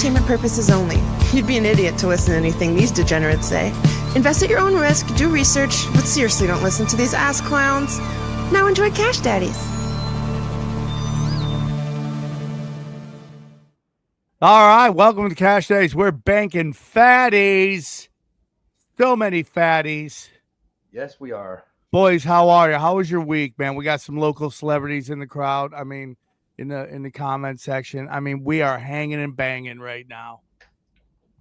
entertainment purposes only. You'd be an idiot to listen to anything these degenerates say. Invest at your own risk, do research, but seriously don't listen to these ass clowns. Now enjoy Cash Daddies. All right, welcome to Cash Daddies. We're banking fatties. So many fatties. Yes, we are. Boys, how are you? How was your week, man? We got some local celebrities in the crowd. I mean, in the comment section. I mean, we are hanging and banging right now.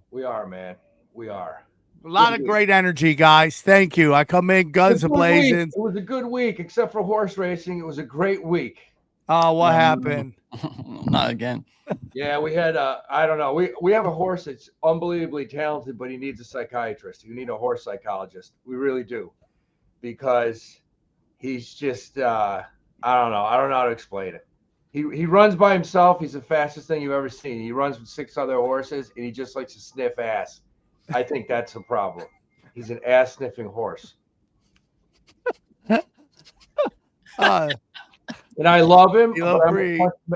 We are, man. We are. A lot of great energy, guys. Thank you. I come in guns a-blazing. It was a good week, except for horse racing. It was a great week. Oh, what happened? Not again. Yeah, we had I don't know. We have a horse that's unbelievably talented, but he needs a psychiatrist. You need a horse psychologist. We really do. Because he's just I don't know. I don't know how to explain it. He runs by himself. He's the fastest thing you've ever seen. He runs with 6 other horses, and he just likes to sniff ass. I think that's the problem. He's an ass sniffing horse. And I love him.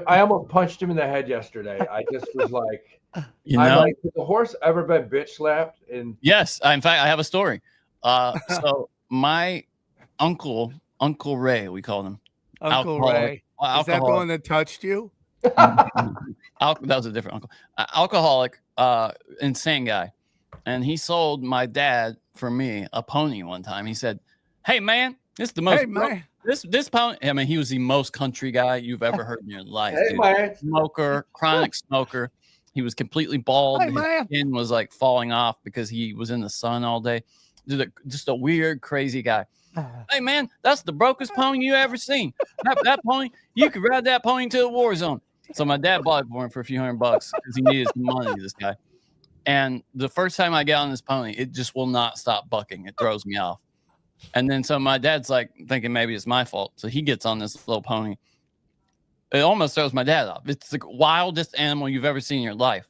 I almost punched him in the head yesterday. I just was like, has the horse ever been bitch slapped? And yes, in fact, I have a story. So my uncle Ray, we called him. Uncle Ray. Is that the one that touched you? That was a different uncle. Alcoholic, insane guy. And he sold my dad for me a pony one time. He said, "Hey man, this is the most this pony." I mean, he was the most country guy you've ever heard in your life. Hey man, smoker, chronic smoker. He was completely bald. Hey, his skin was like falling off because he was in the sun all day. Just a weird, crazy guy. Hey man, that's the brokest pony you ever seen. That pony, you could ride that pony to the war zone. So my dad bought it for him for a few $100 because he needed some money, this guy. And the first time I get on this pony, it just will not stop bucking. It throws me off. And then so my dad's like thinking maybe it's my fault. So he gets on this little pony. It almost throws my dad off. It's the wildest animal you've ever seen in your life.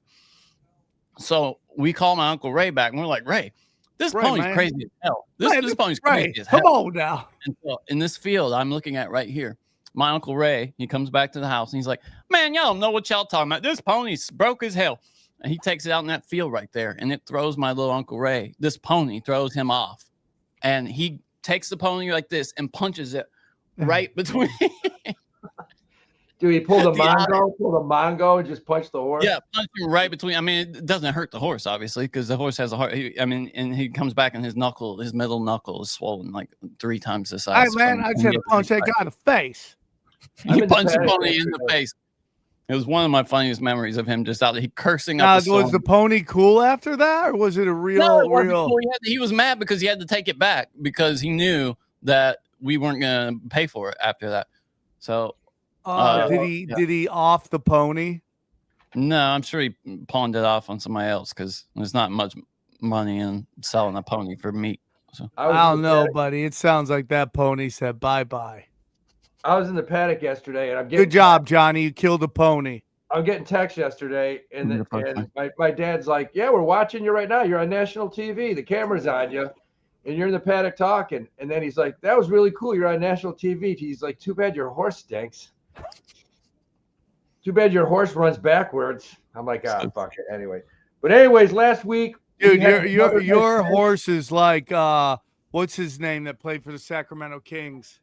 So we call my Uncle Ray back and we're like, "Ray, this pony's crazy as hell. This pony's crazy as hell." Come on now. And so in this field I'm looking at right here, my Uncle Ray, he comes back to the house and he's like, "Man, y'all don't know what y'all talking about. This pony's broke as hell." And he takes it out in that field right there, and it throws my little Uncle Ray. This pony throws him off, and he takes the pony like this and punches it right between. Dude, he pulled a mongo, and just punched the horse. Yeah, punched him right between. I mean, it doesn't hurt the horse, obviously, because the horse has a heart. And he comes back, and his middle knuckle is swollen like 3 times the size. Hey man, I just had to punch that guy in the face. He punched the pony in the face. It was one of my funniest memories of him just out there. He cursing up. Was the pony cool after that, or was it a real? Cool. He was mad because he had to take it back because he knew that we weren't going to pay for it after that. So, did he off the pony? No, I'm sure he pawned it off on somebody else because there's not much money in selling a pony for meat. So I don't know, buddy. It sounds like that pony said bye-bye. I was in the paddock yesterday, and I'm getting good job, Johnny. You killed a pony. I'm getting text yesterday, and my dad's like, "Yeah, we're watching you right now. You're on national TV. The camera's on you, and you're in the paddock talking." And then he's like, "That was really cool. You're on national TV." He's like, "Too bad your horse stinks. Too bad your horse runs backwards." I'm like, "Ah, fuck it." Anyway, but anyways, last week, dude, your horse is like what's his name that played for the Sacramento Kings?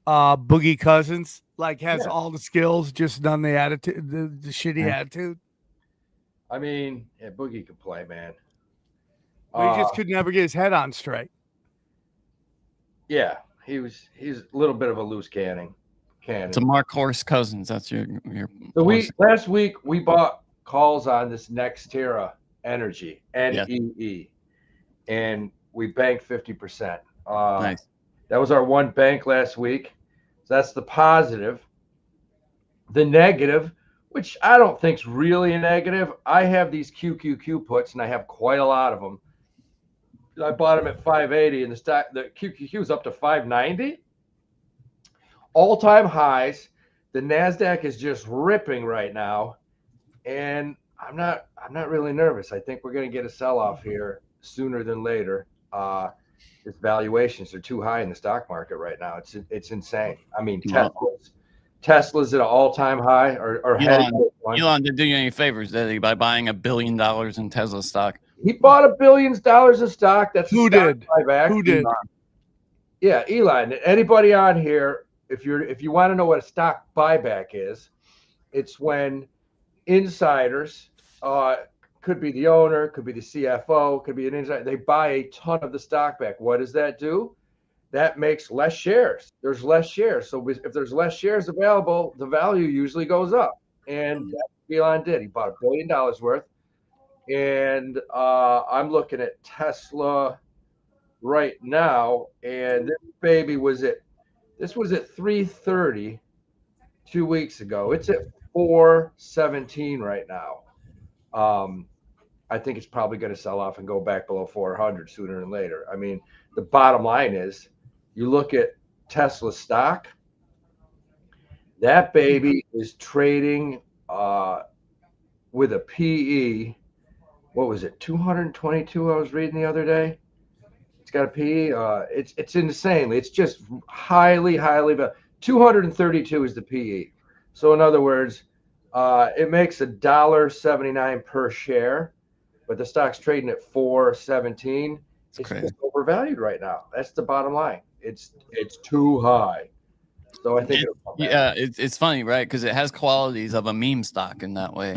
Boogie Cousins, like has all the skills, just done the attitude, the shitty attitude. I mean, Boogie could play, man. But he just could never get his head on straight. Yeah, he's a little bit of a loose cannon. It's a Mark Horse Cousins. That's your. So last week we bought calls on this Nextera Energy, NEE, and we banked 50%. Nice. That was our one bank last week. So that's the positive. The negative, which I don't think is really a negative. I have these QQQ puts, and I have quite a lot of them. I bought them at 580, and the QQQ is up to 590. All-time highs. The Nasdaq is just ripping right now, and I'm not really nervous. I think we're going to get a sell-off here sooner than later. Its valuations are too high in the stock market right now. It's insane. I mean, Tesla's at an all-time high, or Elon didn't do you any favors, did he, by buying $1 billion in Tesla stock? He bought $1 billion of stock. That's Who a stock did? buyback. Who did? Yeah, Elon. Anybody on here, if you want to know what a stock buyback is, it's when insiders, could be the owner, could be the CFO, could be an insider, they buy a ton of the stock back. What does that do? That makes less shares. There's less shares. So if there's less shares available, the value usually goes up. And that's what Elon did. He bought $1 billion worth. And I'm looking at Tesla right now, and this baby was at 330 2 weeks ago. It's at 417 right now. I think it's probably going to sell off and go back below 400 sooner than later. I mean, the bottom line is, you look at Tesla stock, that baby is trading with a PE. What was it? 222. I was reading the other day. It's got a PE. It's insane. It's just highly. 232 is the PE. So in other words, it makes $1.79 per share, but the stock's trading at 417. It's just overvalued right now. That's the bottom line. It's too high. So I think it's funny, right? Because it has qualities of a meme stock in that way,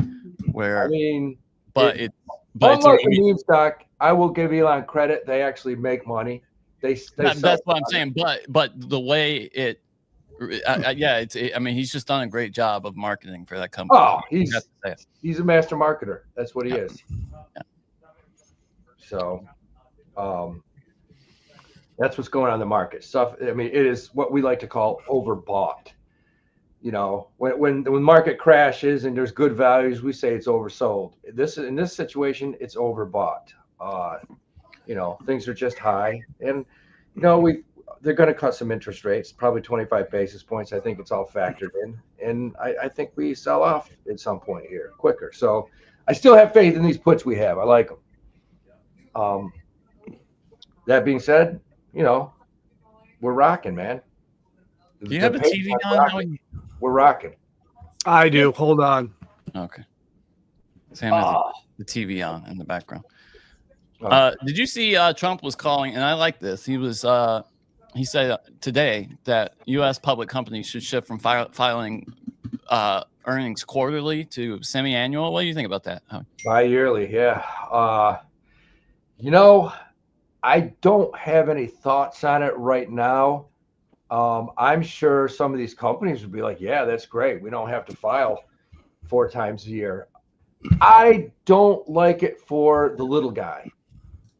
where unlike a meme stock, I will give Elon credit. They actually make money. That's what I'm saying. But the way I mean, he's just done a great job of marketing for that company. Oh, he's a master marketer. That's what he is. Yeah. So, that's what's going on in the market. Stuff. I mean, it is what we like to call overbought. You know, when the market crashes and there's good values, we say it's oversold. In this situation, it's overbought. You know, things are just high, and you know they're going to cut some interest rates, probably 25 basis points. I think it's all factored in, and I think we sell off at some point here quicker. So I still have faith in these puts we have. I like them. That being said, you know, we're rocking, man. Do you have a TV on? We're rocking. I do. Hold on. Okay. Sam has the TV on in the background. Did you see Trump was calling, and I like this. He said today that U.S. public companies should shift from filing earnings quarterly to semi-annual. What do you think about that, Howie? Bi-yearly, yeah. You know, I don't have any thoughts on it right now. I'm sure some of these companies would be like, yeah, that's great. We don't have to file 4 times a year. I don't like it for the little guy.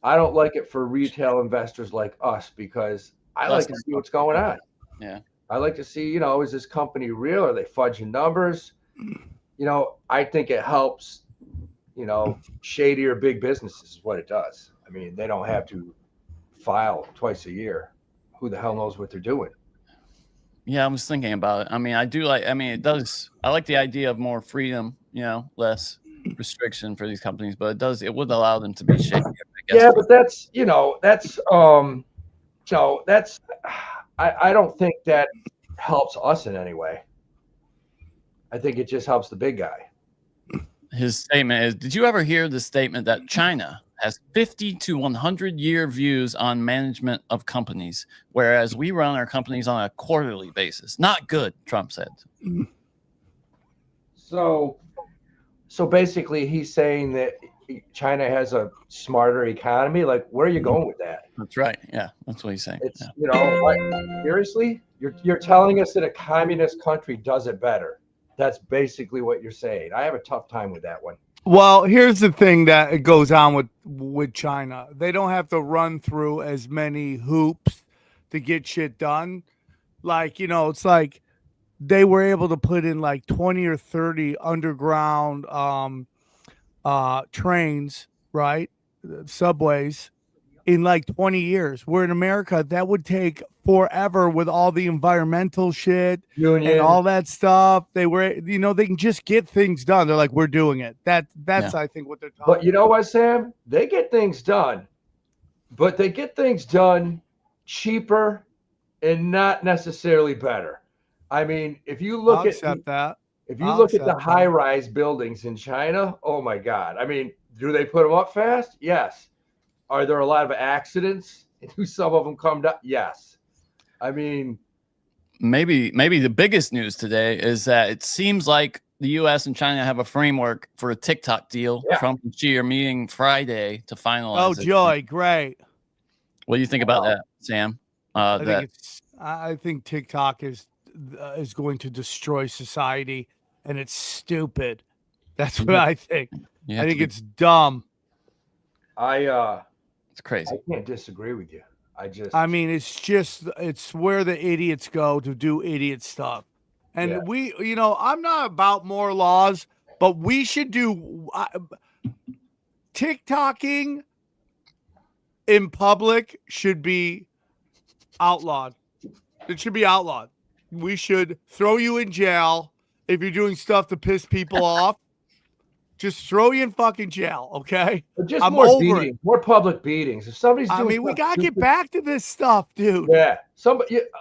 I don't like it for retail investors like us, because I like to see what's going on. Yeah. I like to see, you know, is this company real? Are they fudging numbers? You know, I think it helps, you know, shadier big businesses is what it does. I mean, they don't have to file twice a year. Who the hell knows what they're doing? Yeah, I was thinking about it. I mean, I like the idea of more freedom, you know, less restriction for these companies, but it would allow them to be shady, I guess. Yeah, but I don't think that helps us in any way. I think it just helps the big guy. His statement is, did you ever hear the statement that China has 50 to 100 year views on management of companies, whereas we run our companies on a quarterly basis? Not good, Trump said. So basically he's saying that China has a smarter economy. Like, where are you going with that? That's right. Yeah, that's what he's saying. It's, you know, what, seriously? You're telling us that a communist country does it better. That's basically what you're saying. I have a tough time with that one. Well, here's the thing that goes on with China. They don't have to run through as many hoops to get shit done. Like, you know, it's like they were able to put in like 20 or 30 underground trains, right? Subways in like 20 years. Where in America, that would take forever with all the environmental shit and all that stuff. They can just get things done. They're like, we're doing it. That's I think what they're talking about. But you know what, Sam? They get things done, but they get things done cheaper and not necessarily better. I mean, if you I'll look accept that. if you I'll look at the accept that. high-rise buildings in China, oh my God. I mean, do they put them up fast? Yes. Are there a lot of accidents? Do some of them come down? Yes. I mean, maybe the biggest news today is that it seems like the U.S. and China have a framework for a TikTok deal. Yeah. Trump and Xi are meeting Friday to finalize. Oh, it. joy, great. What do you think about that, Sam? I think TikTok is going to destroy society, and it's stupid. That's what I think. I think it's dumb. It's crazy. I can't disagree with you. I mean, it's where the idiots go to do idiot stuff. And I'm not about more laws, but we should do TikToking in public should be outlawed. It should be outlawed. We should throw you in jail if you're doing stuff to piss people off. Just throw you in fucking jail, okay? But just I'm more over beatings, it. more public beatings. If somebody's doing we gotta stupid, get back to this stuff, dude. Yeah,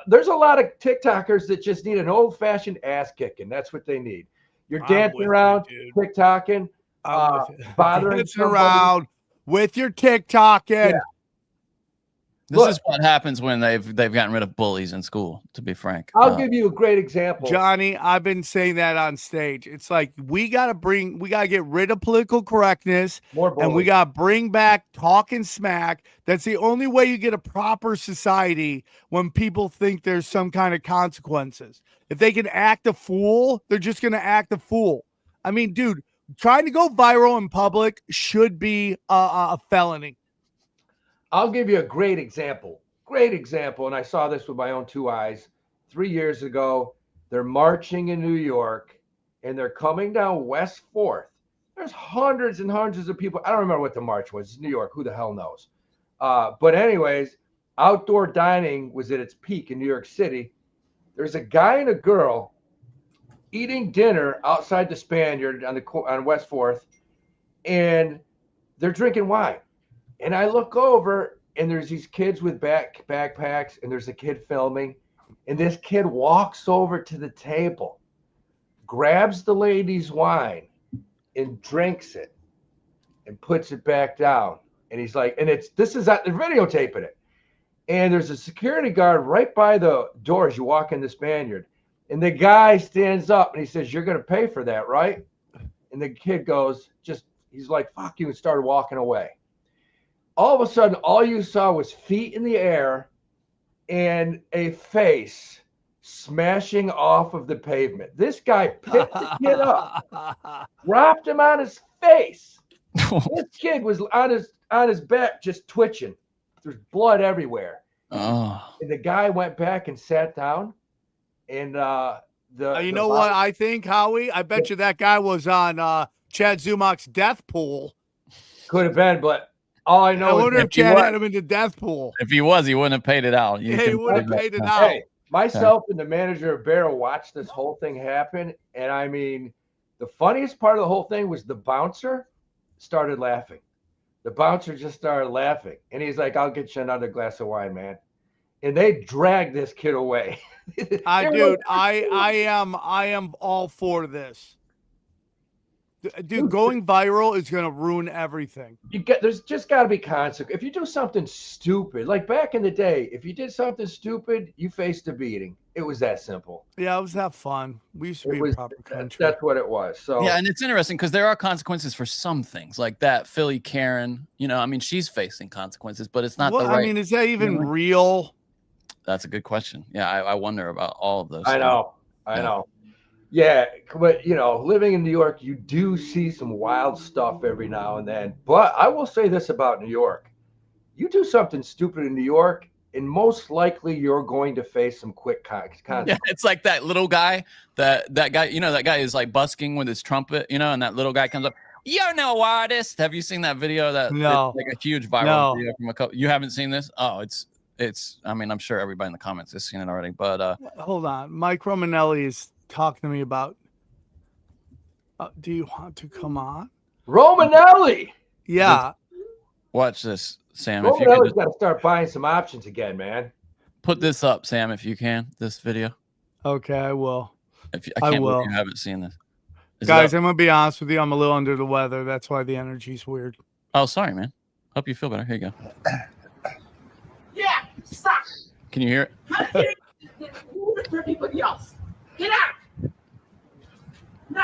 there's a lot of TikTokers that just need an old-fashioned ass kicking. That's what they need. You're dancing around, TikToking, bothering dancing around with your TikToking. Yeah. This is what happens when they've gotten rid of bullies in school, to be frank. I'll give you a great example. Johnny, I've been saying that on stage. It's like we gotta get rid of political correctness, and we gotta bring back talking smack. That's the only way you get a proper society, when people think there's some kind of consequences. If they can act a fool, they're just gonna act a fool. I mean, dude, trying to go viral in public should be a felony. I'll give you a great example. And I saw this with my own two eyes. 3 years ago, they're marching in New York, and they're coming down West 4th. There's hundreds and hundreds of people. I don't remember what the march was. It's New York. Who the hell knows? But anyways, outdoor dining was at its peak in New York City. There's a guy and a girl eating dinner outside the Spaniard on West 4th, and they're drinking wine. And I look over, and there's these kids with backpacks, and there's a kid filming. And this kid walks over to the table, grabs the lady's wine, and drinks it, and puts it back down. And he's like, they're videotaping it. And there's a security guard right by the door as you walk in the Spaniard. And the guy stands up, and he says, "You're going to pay for that, right?" And the kid goes, he's like, "Fuck you," and started walking away. All of a sudden, all you saw was feet in the air and a face smashing off of the pavement. This guy picked the kid up, dropped him on his face. This kid was on his back just twitching. There's blood everywhere. Oh. And the guy went back and sat down. And you know what I think, Howie? I bet you that guy was on Chad Zumach's death pool. Could have been, but all I know I wonder if Chad had him in the death pool. If he was, he wouldn't have paid it out. He would have paid it out. Hey, myself and the manager of Barrow watched this whole thing happen. And I mean, the funniest part of the whole thing was the bouncer started laughing. The bouncer just started laughing. And he's like, "I'll get you another glass of wine, man." And they dragged this kid away. I am all for this. Dude, going viral is going to ruin everything. There's just got to be consequence. If you do something stupid, like back in the day, if you did something stupid, you faced a beating. It was that simple. Yeah, it was that fun. We used to be a proper country. That's what it was. So yeah, and it's interesting because there are consequences for some things, like that Philly Karen. I mean, she's facing consequences, but it's not the right. I mean, is that even real? That's a good question. Yeah, I wonder about all of those. I know. Yeah, but living in New York, you do see some wild stuff every now and then. But I will say this about New York. You do something stupid in New York, and most likely you're going to face some quick consequences. Yeah, it's like that little guy, that guy, that guy is like busking with his trumpet, and that little guy comes up, "You know artist." Have you seen that video? No. It's like a huge viral video from a couple. You haven't seen this? Oh, it's I mean, I'm sure everybody in the comments has seen it already, but hold on. Mike Romanelli is talking to me about do you want to come on? Romanelli. Yeah. Watch this, Sam. Romanelli's got to start buying some options again, man. Put this up, Sam, if you can, this video. Okay, I will. I I can't will. believe you haven't seen this. Guys, I'm gonna be honest with you. I'm a little under the weather. That's why the energy's weird. Oh, sorry, man. Hope you feel better. Here you go. Yeah, stop. Can you hear it? How dare you move it for everybody else? Get out. No.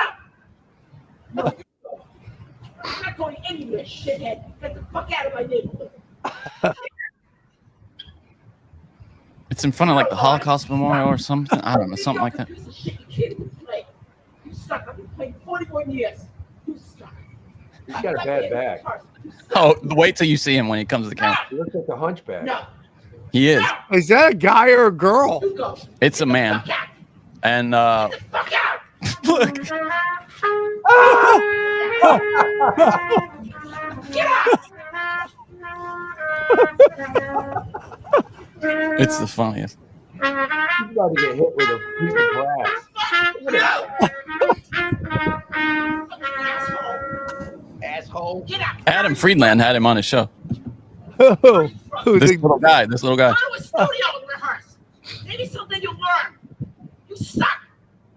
I'm not going anywhere, shithead. Get the fuck out of my neighborhood. It's in front of like the Holocaust Memorial or something. I don't know, something like that. Piece of shit, you can't even play. You suck. I've been playing 41 years. You suck. He's got a bad back. Oh, wait till you see him when he comes to the camera. He looks like a hunchback. No. He is. Is that a guy or a girl? You go. It's a man. Fuck out. And Get the fuck out. look, Get out. it's the funniest. He's about to get hit with a piece of glass. Asshole. Get out. Adam Friedland had him on his show. Who's This it? little guy. This little guy. Go to a studio and rehearse. Maybe something you'll learn. You suck.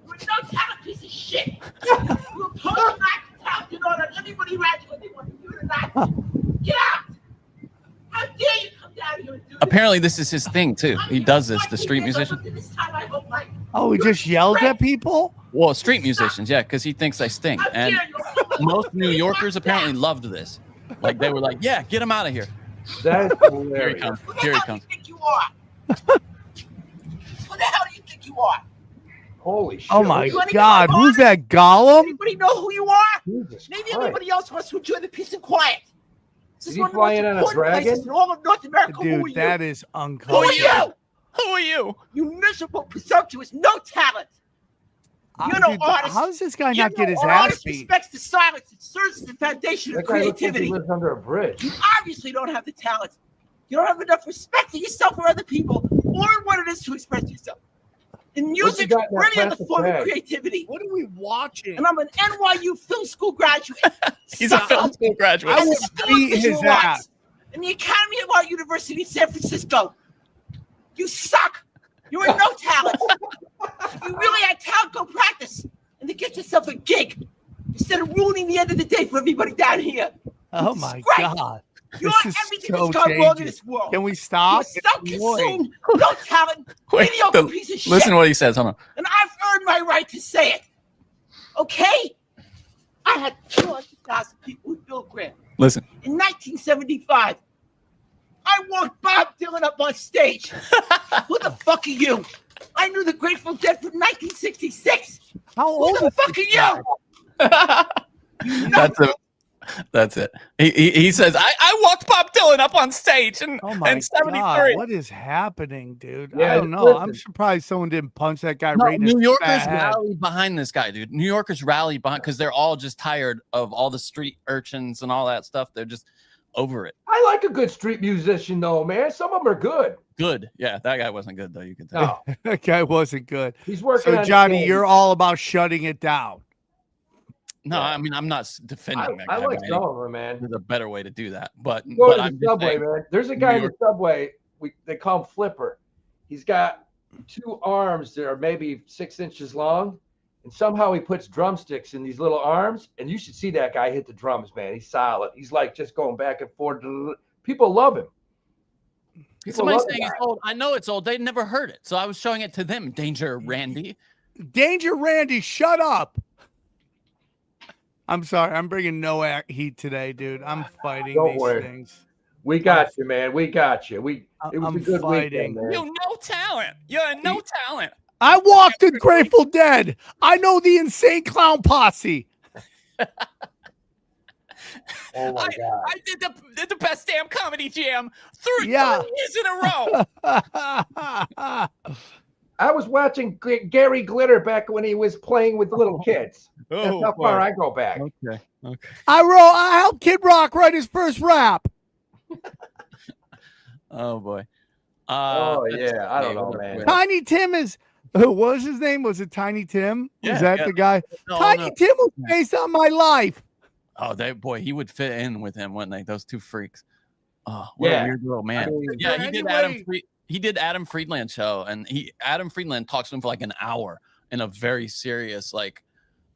You're a no-talent piece of shit. You oppose your lack of talent in order that everybody around you what they want you to not. Get out. How dare you come down here and do this? Apparently, this is his thing too. He does this. The street musician. Oh, he just yelled at people? Well, street musicians, yeah, because he thinks they stink. And most New Yorkers apparently loved this. Like they were like, "Yeah, get him out of here." That is Here he hilarious. comes. Who the Here he hell do you comes. think you are? Who the hell do you think you are? Holy shit. Oh my You wanna God! get Who's that Gollum? Anybody know who you are? Jesus Maybe Christ. everybody else wants to enjoy the peace and quiet. This Did is he one of the fly most in on a important places dragon? in all of North America. Who are Dude, you? that is Who are uncomfortable. you? Who are you? You miserable, presumptuous, no talent. You're no Dude, artist. how does this guy You're not get no his artist ass beat? respects the silence. It serves as the foundation of That guy looks like he creativity. lives under a bridge. You obviously don't have the talent. You don't have enough respect for yourself or other people, or what it is to express yourself. In music, got in that really other plastic form of bag? creativity. What are we watching? And I'm an NYU film school graduate. He's a Suck. film school graduate. I And would the School of beat his Visual ass. Arts and the Academy of Art University in San Francisco. You suck. You're a no talent. If you really had talent, go practice and then get yourself a gig instead of ruining the end of the day for everybody down here. Oh my Disgrace. God! You're This is everything so that's gone wrong in dangerous. this world. Can we stop? You're self-consumed, no talent, Wait, mediocre piece of shit. Listen to what he says. Hold on. And I've earned my right to say it. Okay? I had 200,000 people with Bill Graham. Listen. In 1975, I walked Bob Dylan up on stage. Who the fuck are you? I knew the Grateful Dead from 1966. How Who old the is fuck are you? That's it. He says, I walked Bob Dylan up on stage in, Oh my in 73. God! What is happening, dude? Yeah, I don't know. listen. I'm surprised someone didn't punch that guy No, right in his New Yorkers fat head. rally behind this guy, dude. New Yorkers rally behind because they're all just tired of all the street urchins and all that stuff. They're just over it. I like a good street musician, though, man. Some of them are good. Good. Yeah, that guy wasn't good, though. You can tell. No, That guy wasn't good. he's working So on Johnny, his you're game. all about shutting it down. No, Yeah. I mean, I'm not defending that guy. I like by some any- of them, man. There's a better way to do that. But, Go but to I'm the just subway, saying, man. There's a guy in New the subway. They call him Flipper. He's got two arms that are maybe 6 inches long, and somehow he puts drumsticks in these little arms. And you should see that guy hit the drums, man. He's solid. He's like just going back and forth. People love him. People somebody's love the saying it's guy. old. I know it's old. They never heard it. So I was showing it to them. Danger, Randy. Danger, Randy, shut up. I'm sorry. I'm bringing no heat today, dude. I'm fighting Don't these worry. things. We got you, man. We got you. It was I'm a good fighting. weekend, man. You're no talent. You're no talent. I walked the Grateful Dead. I know the Insane Clown Posse. Oh my God. I did the best damn comedy jam 3 Yeah. years in a row. I was watching Gary Glitter back when he was playing with little kids. That's how far I go back. Okay. I helped Kid Rock write his first rap. Oh boy. Oh that's- yeah, I don't know, what- man. what- Tiny Tim is. What was his name? Was it Tiny Tim? Yeah, Was that yeah. the guy? No, Tiny no. Tim was based on my life. Oh, he would fit in with him, wouldn't they? Those two freaks. Oh, what Yeah. a weird little man. I mean, Yeah, he did Adam. he did Adam Friedland show, and Adam Friedland talks to him for like an hour in a very serious, like,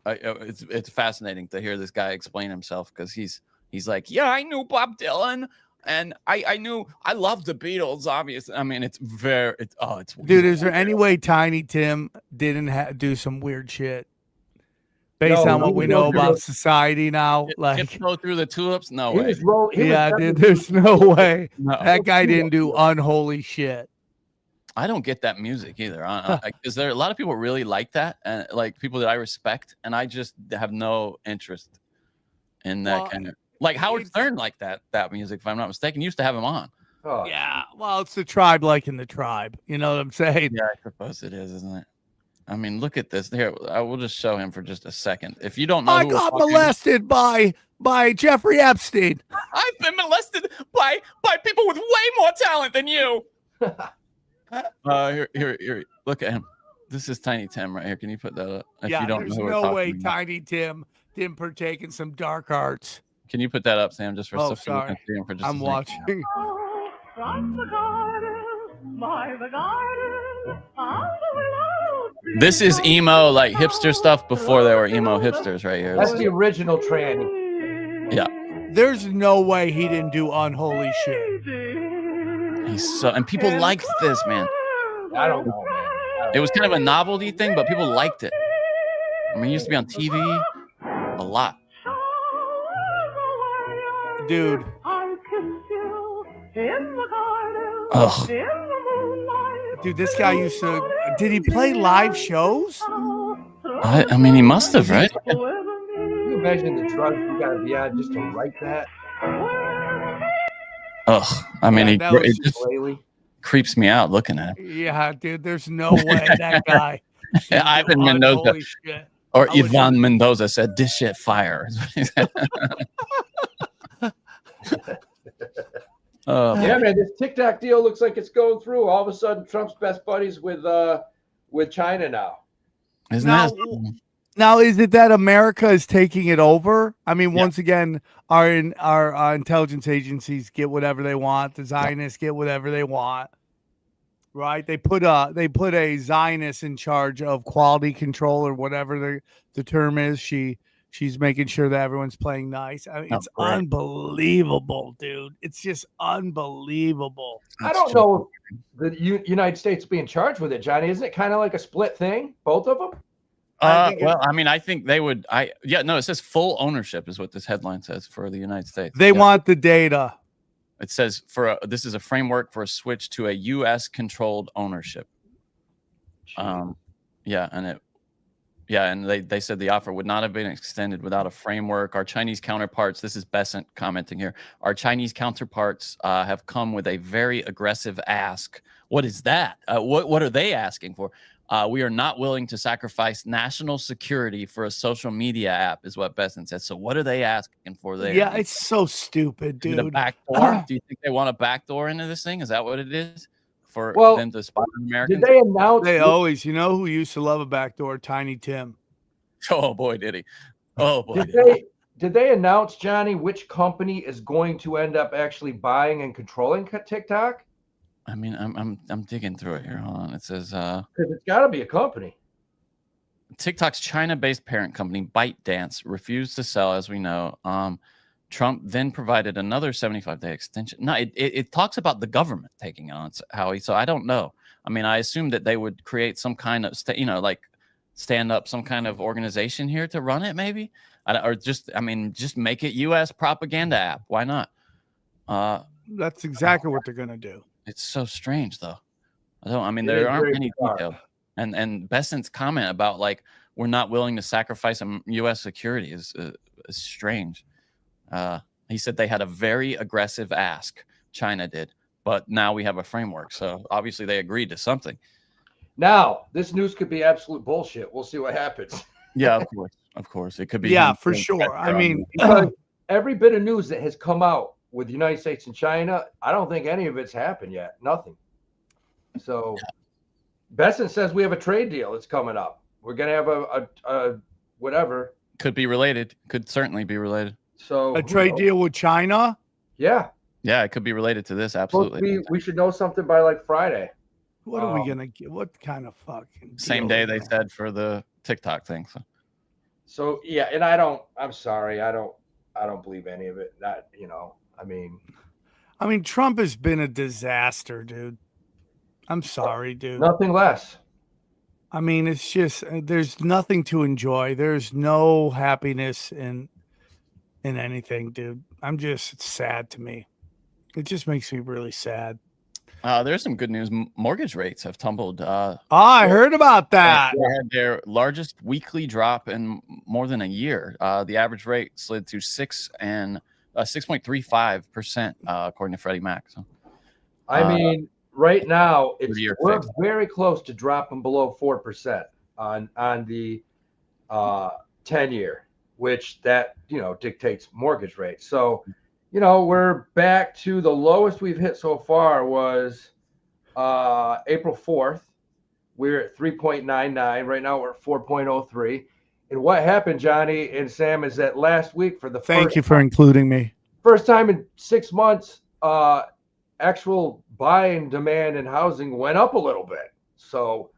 it's fascinating to hear this guy explain himself, because he's like, yeah, I knew Bob Dylan, and I love the Beatles, obviously. I mean, it's dude. Is there any way Tiny Tim didn't do some weird shit based on what we know about society now? Like, go through the tulips? No way. Dude, there's no way that guy didn't do unholy shit. I don't get that music either. Because there are a lot of people really like that, and like people that I respect, and I just have no interest in that kind of, like Howard Stern like that music, if I'm not mistaken. Used to have him on. Oh. Yeah, well, it's the tribe liking the tribe. You know what I'm saying? Yeah, I suppose it is, isn't it? I mean, look at this. Here, I will just show him for just a second. If you don't know, I got molested by Jeffrey Epstein. I've been molested by people with way more talent than you. Here, look at him. This is Tiny Tim right here. Can you put that up? If you don't there's know no way Tiny Tim didn't partake in some dark arts. Can you put that up, Sam? Just for people can see him for just I'm watching. From the garden, by the garden, on the willow tree. This is emo, like hipster stuff before they were emo hipsters right here. That's the original tranny. Yeah. There's no way he didn't do unholy shit. And people liked this, man. I don't know, man. It was kind of a novelty thing, but people liked it. I mean, it used to be on TV a lot. Dude. Ugh. Dude, this guy used to. Did he play live shows? I mean, he must have, right? Can you imagine the drugs you gotta be on just to write that? Ugh. I mean, it just creeps me out looking at him. Yeah, dude, there's no way that guy. Ivan Mendoza or Ivan Mendoza said, "This shit fire." Yeah, man, this TikTok deal looks like it's going through. All of a sudden, Trump's best buddies with China now. Now, is it that America is taking it over? I mean, once again, our intelligence agencies get whatever they want. The Zionists get whatever they want, right? They put a Zionist in charge of quality control or whatever the term is. She's making sure that everyone's playing nice. I mean, it's unbelievable, dude. It's just unbelievable. I don't know if the United States being charged with it, Johnny. Isn't it kind of like a split thing, both of them? I think they would. It says full ownership is what this headline says for the United States. They want the data. It says this is a framework for a switch to a U.S. controlled ownership. And they said the offer would not have been extended without a framework. Our Chinese counterparts, this is Besant commenting here, our Chinese counterparts have come with a very aggressive ask. What is that? What are they asking for? We are not willing to sacrifice national security for a social media app, is what Besant says. So what are they asking for there? Yeah, it's so stupid, dude. A backdoor? Do you think they want a backdoor into this thing? Is that what it is? For them to spy on Americans? Did they announce? They always, who used to love a backdoor? Tiny Tim. Oh boy, did he! Oh boy, did they announce, Johnny, which company is going to end up actually buying and controlling TikTok? I mean, I'm digging through it here. Hold on. It says because it's got to be a company. TikTok's China-based parent company ByteDance refused to sell, as we know. Trump then provided another 75-day extension. No, it talks about the government taking it on, Howie. So I don't know. I mean, I assume that they would create some kind of, stand up some kind of organization here to run it, maybe, just make it U.S. propaganda app. Why not? That's exactly what they're gonna do. It's so strange, though. There aren't any details. And Besant's comment about we're not willing to sacrifice U.S. security is strange. He said they had a very aggressive ask. China did, but now we have a framework. So obviously they agreed to something. Now this news could be absolute bullshit. We'll see what happens. Yeah, of course, it could be. Yeah, for sure. I mean, every bit of news that has come out with the United States and China, I don't think any of it's happened yet. Nothing. So Besant says we have a trade deal that's coming up. We're gonna have a whatever. Could be related. Could certainly be related. So a trade deal with China? Yeah. Yeah, it could be related to this. Absolutely. We should know something by like Friday. What are we gonna get? What kind of fucking Same deal day is they that? said for the TikTok thing. So yeah, and I'm sorry, I don't believe any of it. Not, I mean, Trump has been a disaster, dude. I'm sorry, dude. nothing less. It's just there's nothing to enjoy. There's no happiness in anything, dude. It's sad to me. It just makes me really sad. There's some good news. Mortgage rates have tumbled. I heard about that. They had their largest weekly drop in more than a year. The average rate slid to 6.35%, according to Freddie Mac. So, right now we're fixed. very close to dropping below 4% on the 10-year, which that dictates mortgage rates. So we're back to the lowest we've hit so far was April 4th. We're at 3.99. Right now we're at 4.03. And what happened, Johnny and Sam, is that last week Thank you for including me. First time in 6 months, actual buying demand in housing went up a little bit. So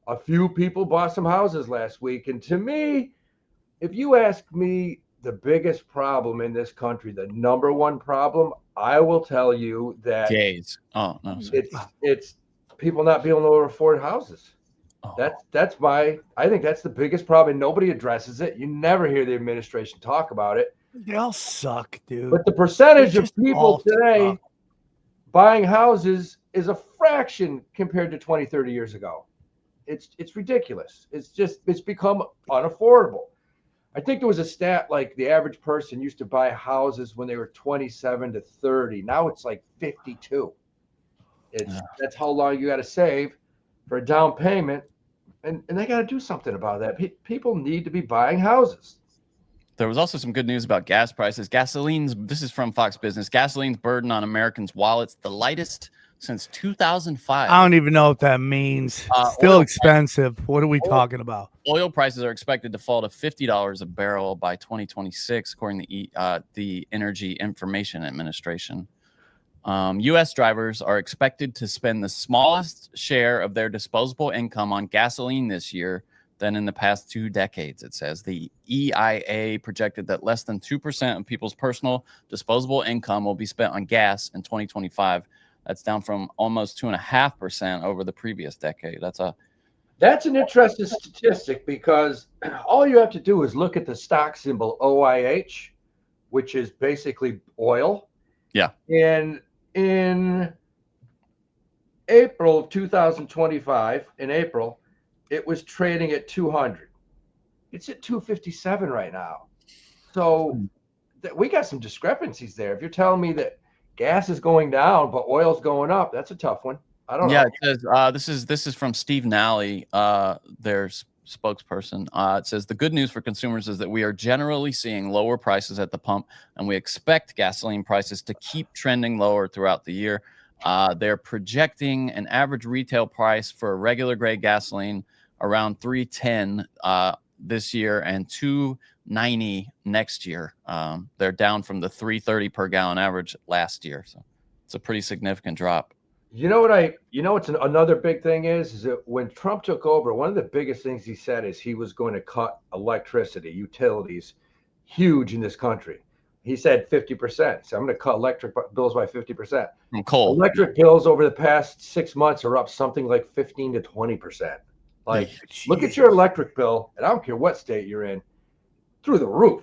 a few people bought some houses last week. And to me, if you ask me the biggest problem in this country, the number one problem, I will tell you that gays. Oh no, it's people not being able to afford houses. Oh. I think that's the biggest problem, and nobody addresses it. You never hear the administration talk about it. They all suck, dude. But the percentage of people today buying houses is a fraction compared to 20, 30 years ago. It's ridiculous. It's become unaffordable. I think there was a stat like the average person used to buy houses when they were 27 to 30. Now it's like 52. That's how long you got to save for a down payment, and they got to do something about that. People need to be buying houses. There was also some good news about gas prices. This is from Fox Business. Gasoline's burden on Americans' wallets, the lightest since 2005. I don't even know what that means. Still expensive. What are we talking about? Oil prices are expected to fall to $50 a barrel by 2026, according to the Energy Information Administration. U.S. drivers are expected to spend the smallest share of their disposable income on gasoline this year than in the past 2 decades, it says. The EIA projected that less than 2% of people's personal disposable income will be spent on gas in 2025. That's down from almost 2.5% over the previous decade. That's an interesting statistic, because all you have to do is look at the stock symbol OIH, which is basically oil. Yeah. And in April of 2025, it was trading at 200. It's at 257 right now. So we got some discrepancies there. If you're telling me that gas is going down but oil's going up, that's a tough one. I don't know. Yeah, it says this is from Steve Nally, their spokesperson. It says the good news for consumers is that we are generally seeing lower prices at the pump, and we expect gasoline prices to keep trending lower throughout the year. They're projecting an average retail price for a regular grade gasoline around $3.10 this year and $2.90 next year. They're down from the $3.30 per gallon average last year, so it's a pretty significant drop. What's another big thing is that when Trump took over, one of the biggest things he said is he was going to cut electricity, utilities, huge in this country. He said 50%. So I'm going to cut electric bills by 50%. From coal. Electric bills over the past 6 months are up something like 15 to 20%. Like, look at your electric bill, and I don't care what state you're in, through the roof.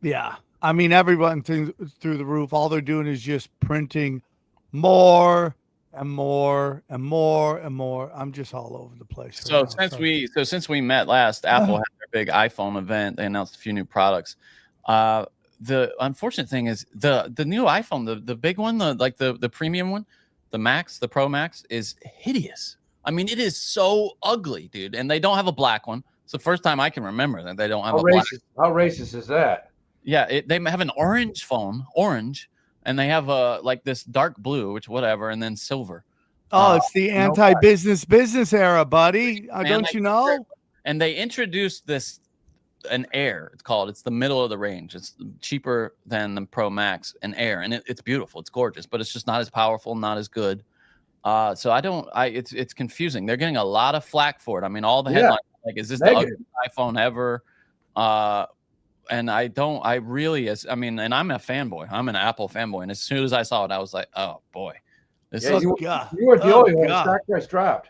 Yeah. Everyone through the roof. All they're doing is just printing more and more and more and more. I'm just all over the place. So since we met last, Apple had their big iPhone event. They announced a few new products. The unfortunate thing is the new iPhone, the big one, the premium one, the Max, the Pro Max, is hideous. It is so ugly, dude. And they don't have a black one. It's the first time I can remember that they don't have a black. How racist is that? Yeah, they have an orange phone, and they have this dark blue, which whatever, and then silver. Oh, it's the anti-business era, buddy. Don't you know? And they introduced this an Air. It's called. It's the middle of the range. It's cheaper than the Pro Max and Air, and it's beautiful. It's gorgeous, but it's just not as powerful, not as good. So it's confusing. They're getting a lot of flack for it. I mean, all the headlines like, is this the ugliest iPhone ever? And I really, and I'm a fanboy. I'm an Apple fanboy. And as soon as I saw it, I was like, oh boy, this is. You were the only one. The stock price dropped.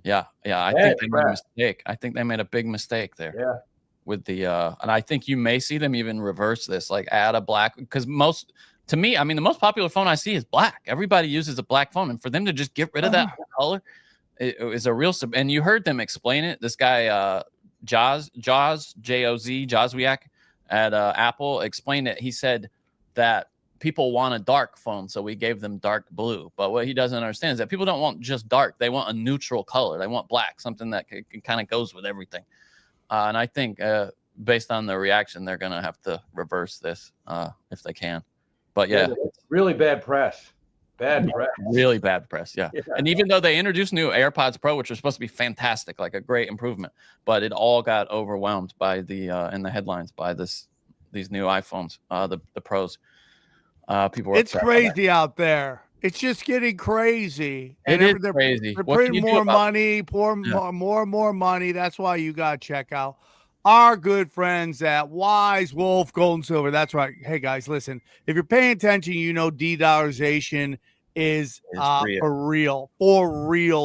Yeah. I think they made a mistake. I think they made a big mistake there. Yeah. With the and I think you may see them even reverse this, like add a black, because to me, I mean, the most popular phone I see is black. Everybody uses a black phone, and for them to just get rid of that color is a real. And you heard them explain it. This guy, Joz Jozwiak at Apple explained it. He said that people want a dark phone, so we gave them dark blue. But what he doesn't understand is that people don't want just dark; they want a neutral color. They want black, something that kind of goes with everything. And I think, based on the reaction, they're going to have to reverse this if they can. But yeah, really bad press. Really bad press. Yeah. And even though they introduced new AirPods Pro, which are supposed to be fantastic, like a great improvement, but it all got overwhelmed by in the headlines by these new iPhones, the Pros. People. It's crazy out there. It's just getting crazy. It is crazy. They're printing more money, more money. That's why you got to check out our good friends at Wise Wolf Gold and Silver. That's right. Hey, guys, listen. If you're paying attention, you know de-dollarization is for real,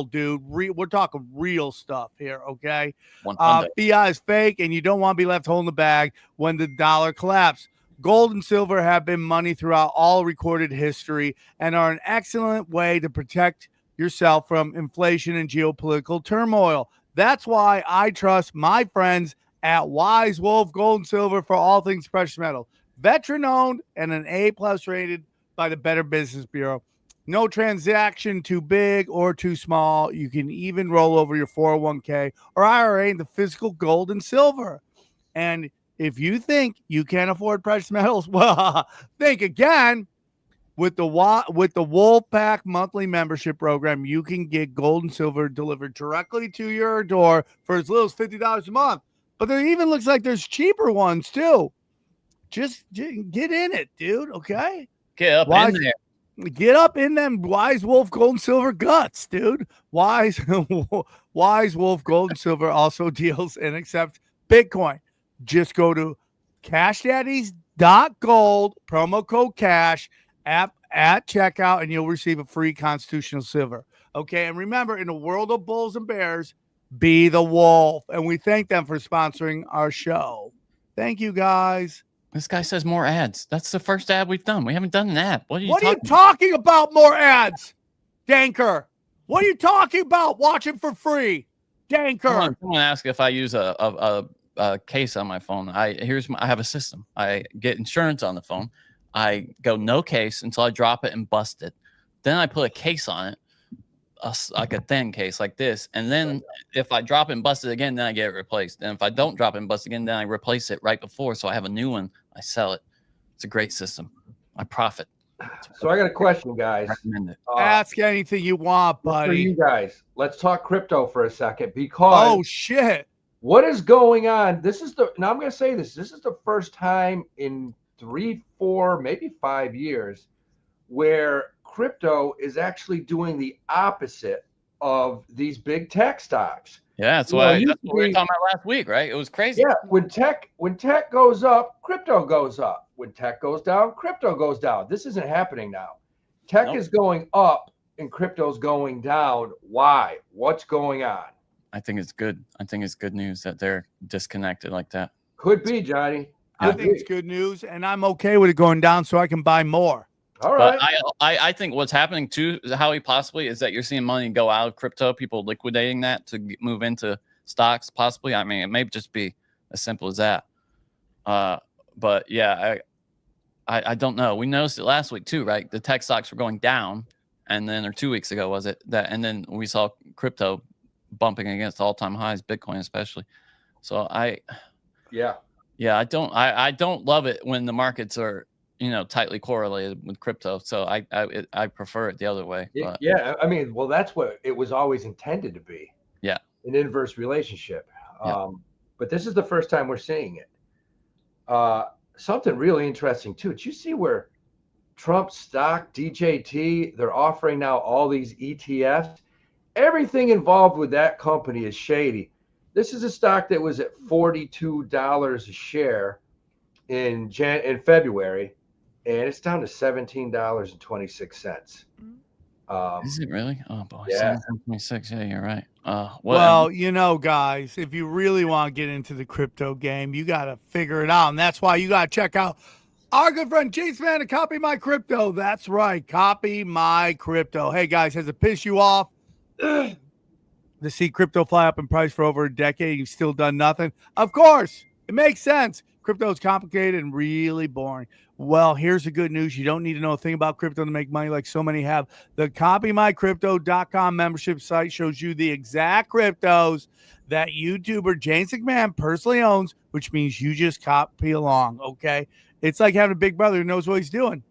dude. We're talking real stuff here, okay? Fiat is fake, and you don't want to be left holding the bag when the dollar collapses. Gold and silver have been money throughout all recorded history and are an excellent way to protect yourself from inflation and geopolitical turmoil. That's why I trust my friends at Wise Wolf Gold and Silver for all things precious metal. Veteran owned and an A+ rated by the Better Business Bureau. No transaction too big or too small. You can even roll over your 401k or IRA into physical gold and silver. And if you think you can't afford precious metals, well, think again. With the Wolfpack monthly membership program, you can get gold and silver delivered directly to your door for as little as $50 a month. But there even looks like there's cheaper ones too. Just get in it, dude. Okay, get up in there. Get up in them Wise Wolf Gold and Silver guts, dude. Wise Wolf Gold and Silver also deals and accepts Bitcoin. Just go to cashdaddies.gold, promo code cash at checkout, and you'll receive a free constitutional silver. Okay, and remember, in the world of bulls and bears, be the wolf. And we thank them for sponsoring our show. Thank you, guys. This guy says more ads. That's the first ad we've done. We haven't done an ad. What are you talking about? More ads, Danker? What are you talking about? Watching for free, Danker. Someone asked if I use a case on my phone. I have a system. I get insurance on the phone. I go no case until I drop it and bust it. Then I put a case on it, like a thin case like this. And then if I drop it and bust it again, then I get it replaced. And if I don't drop it and bust it again, then I replace it right before. So I have a new one. I sell it. It's a great system. I profit. So I got a question, guys. Ask anything you want, buddy. For you guys, let's talk crypto for a second because oh shit, what is going on? Now I'm going to say this. This is the first time in 3, 4, maybe 5 years where crypto is actually doing the opposite of these big tech stocks. Yeah, that's what we were talking about last week, right? It was crazy. Yeah, when tech goes up, crypto goes up. When tech goes down, crypto goes down. This isn't happening now. Tech is going up and crypto's going down. Why? What's going on? I think it's good. I think it's good news that they're disconnected like that. Could be, Johnny. I think it's good news, and I'm okay with it going down so I can buy more. All right. But I think what's happening too, Howie, possibly, is that you're seeing money go out of crypto, people liquidating that to move into stocks, possibly. I mean, it may just be as simple as that. But yeah, I don't know. We noticed it last week too, right? The tech stocks were going down, and then, or 2 weeks ago, was it that? And then we saw crypto bumping against all-time highs, Bitcoin especially. So I don't love it when the markets are, tightly correlated with crypto. So I prefer it the other way. But. Yeah, I mean, well, that's what it was always intended to be. Yeah, an inverse relationship. Yeah. but this is the first time we're seeing it. Something really interesting too. Did you see where Trump stock, DJT, they're offering now all these ETFs? Everything involved with that company is shady. This is a stock that was at $42 a share in February, and it's down to $17.26. Is it really? Oh boy, Yeah. 7.6. Yeah, you're right. Well, guys, if you really want to get into the crypto game, you got to figure it out. And that's why you got to check out our good friend James Savannah, Copy My Crypto. That's right. Copy My Crypto. Hey, guys, has it pissed you off to see crypto fly up in price for over a decade? You've still done nothing? Of course. It makes sense. Crypto is complicated and really boring. Well, here's the good news. You don't need to know a thing about crypto to make money like so many have. The CopyMyCrypto.com membership site shows you the exact cryptos that YouTuber James McMahon personally owns, which means you just copy along, okay? It's like having a big brother who knows what he's doing.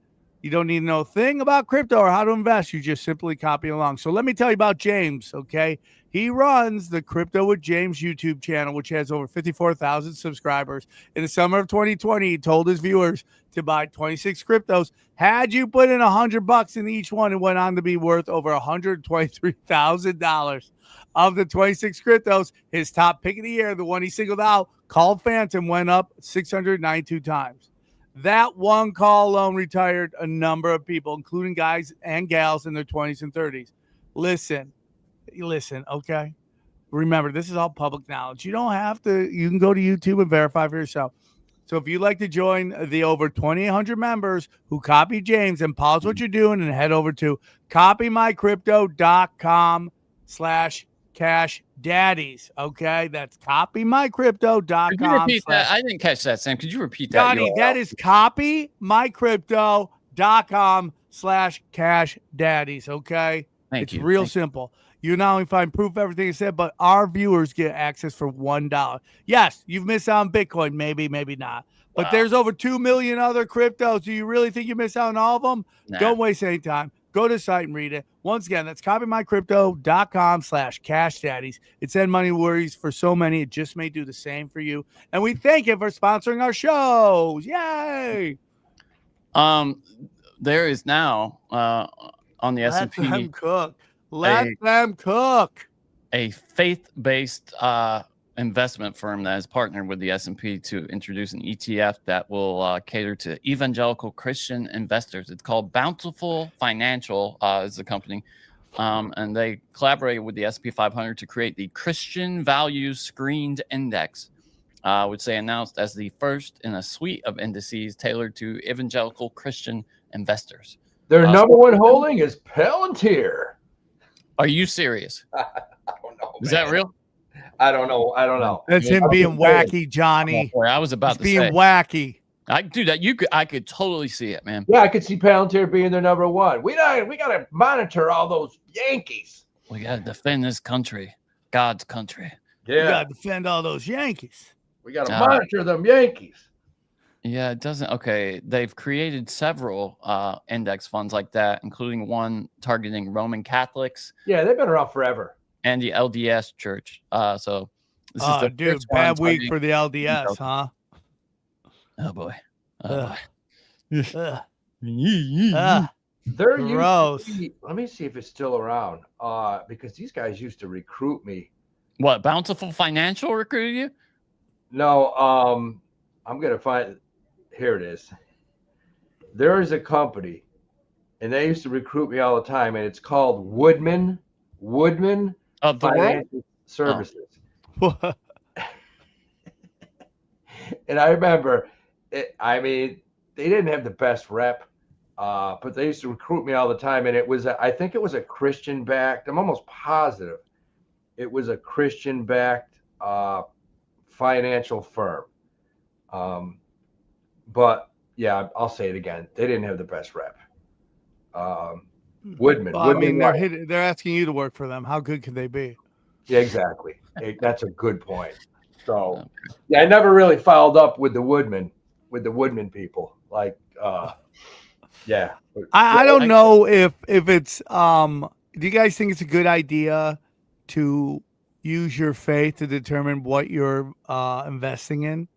You don't need to know a thing about crypto or how to invest. You just simply copy along. So let me tell you about James, okay? He runs the Crypto with James YouTube channel, which has over 54,000 subscribers. In the summer of 2020, he told his viewers to buy 26 cryptos. Had you put in $100 in each one, it went on to be worth over $123,000. Of the 26 cryptos, his top pick of the year, the one he singled out, called Phantom, went up 692 times. That one call alone retired a number of people, including guys and gals in their 20s and 30s. Listen, okay? Remember, this is all public knowledge. You don't have to. You can go to YouTube and verify for yourself. So if you'd like to join the over 2,800 members who copy James and pause what you're doing and head over to copymycrypto.com/cash daddies. Okay, that's copymycrypto.com. Could you repeat that? I didn't catch that, Sam. Could you repeat that? Johnny, that is copymycrypto.com/cash daddies. Okay, Thank you. It's real simple. You not only find proof of everything you said, but our viewers get access for $1. Yes, you've missed out on Bitcoin, maybe not. But there's over 2 million other cryptos. Do you really think you miss out on all of them? Nah. Don't waste any time. Go to the site and read it. Once again, that's copymycrypto.com/cash daddies. It's end money worries for so many. It just may do the same for you. And we thank him for sponsoring our shows. Yay! There is now on the S&P. Let them cook. A faith-based investment firm that has partnered with the S&P to introduce an ETF that will cater to evangelical Christian investors. It's called Bountiful Financial is the company. And they collaborated with the S&P 500 to create the Christian Values Screened Index, which they announced as the first in a suite of indices tailored to evangelical Christian investors. Their number one holding is Palantir. Are you serious? I don't know. Is that real? I don't know. That's him being wacky, Johnny. Oh, boy, I was about to being say wacky. I could totally see it, man. Yeah, I could see Palantir being their number one. We gotta monitor all those Yankees. We gotta defend this country, God's country. Yeah, we gotta defend all those Yankees. We gotta monitor them Yankees. Yeah, it doesn't. Okay, they've created several index funds like that, including one targeting Roman Catholics. Yeah, they've been around forever. And the LDS Church. So this is the dude, bad week for the LDS, huh? Oh boy. They're gross. Let me see if it's still around. Because these guys used to recruit me. What, Bountiful Financial recruited you? No, I'm gonna find. Here it is. There is a company, and they used to recruit me all the time, and it's called Woodman of the Financial Services. Oh. And I remember, they didn't have the best rep, but they used to recruit me all the time, and I think it was a Christian-backed. I'm almost positive it was a Christian-backed financial firm. But yeah, I'll say it again. They didn't have the best rep. Woodman. Well, they're asking you to work for them. How good could they be? Yeah, exactly. That's a good point. So, yeah, I never really followed up with the Woodman people. Like, yeah. I don't know if it's. Do you guys think it's a good idea to use your faith to determine what you're investing in?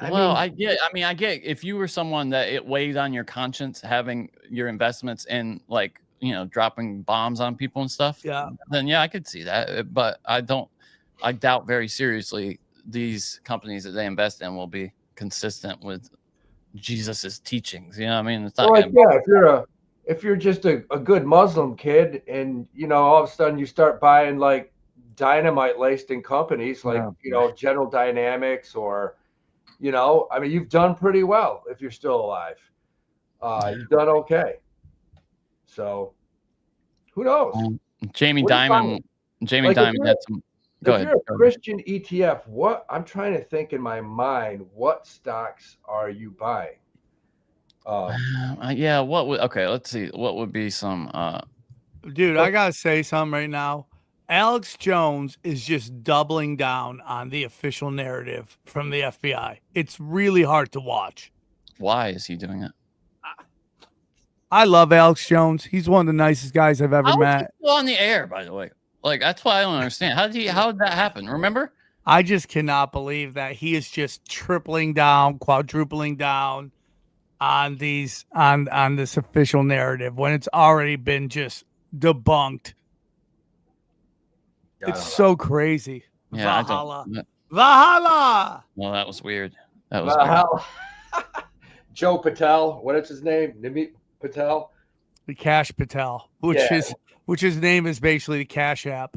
I get if you were someone that it weighed on your conscience having your investments in like, dropping bombs on people and stuff. Yeah. Then I could see that. But I doubt very seriously these companies that they invest in will be consistent with Jesus's teachings. You know what I mean? It's not if you're just a good Muslim kid and all of a sudden you start buying like dynamite laced in companies like General Dynamics or you've done pretty well if you're still alive. You've done okay. So who knows? Jamie Dimon had some. Go ahead. If you're a Christian ETF, what I'm trying to think in my mind, what stocks are you buying? Let's see. What would be some Dude, I gotta say something right now. Alex Jones is just doubling down on the official narrative from the FBI. It's really hard to watch. Why is he doing it? I love Alex Jones. He's one of the nicest guys I've ever met. How is he still on the air, by the way? Like, that's why I don't understand. How did that happen? Remember? I just cannot believe that he is just tripling down, quadrupling down on these on this official narrative when it's already been just debunked. It's so crazy. Yeah, Valhalla. Valhalla. Well, that was weird. That was weird. Joe Patel. What is his name? Nimi Patel. The Cash Patel, which his name is basically the Cash App.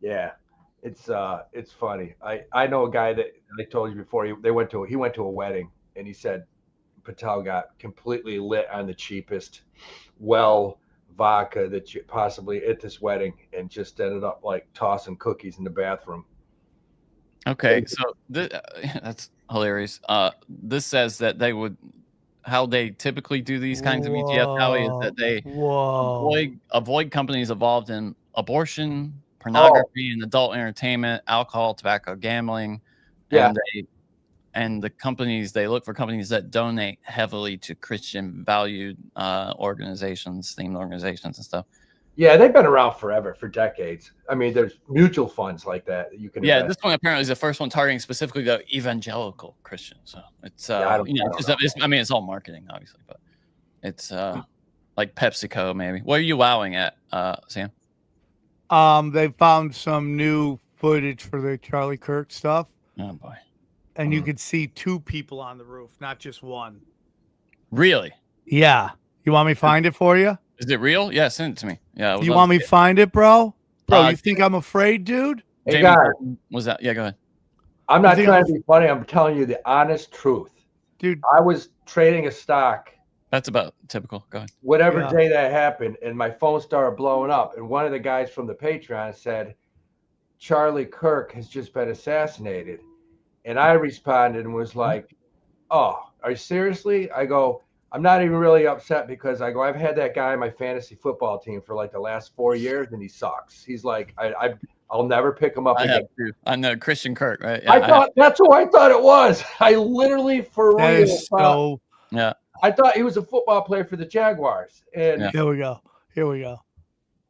Yeah, it's funny. I know a guy that I told you before. He went to a wedding and he said Patel got completely lit on the cheapest vodka that you possibly at this wedding and just ended up like tossing cookies in the bathroom. Okay, so that's hilarious. This says that how they typically do these kinds of ETF, Howie, is that they avoid companies involved in abortion, pornography, and adult entertainment, alcohol, tobacco, gambling. Yeah. And the companies, they look for companies that donate heavily to Christian valued organizations, themed organizations and stuff. Yeah, they've been around forever, for decades. I mean, there's mutual funds like that you can. Yeah, this one apparently is the first one targeting specifically the evangelical Christian. So it's it's all marketing, obviously, but it's like PepsiCo, maybe. What are you wowing at, Sam? They found some new footage for the Charlie Kirk stuff. Oh boy. And you could see two people on the roof, not just one. Really? Yeah. You want me to find it for you? Is it real? Yeah, send it to me. Yeah. You want me to find it, bro? Bro, you think I'm afraid, dude? Hey, guys, was that? Yeah, go ahead. I'm not trying to be funny. I'm telling you the honest truth. Dude. I was trading a stock. That's about typical. Go ahead. Whatever day that happened, and my phone started blowing up. And one of the guys from the Patreon said, Charlie Kirk has just been assassinated. And I responded and was like, oh, are you seriously? I go, I'm not even really upset because I go, I've had that guy on my fantasy football team for like the last 4 years and he sucks. He's like, I'll never pick him up again. I know Christian Kirk, right? Yeah, that's who I thought it was. I literally yeah. I thought he was a football player for the Jaguars. And Here we go.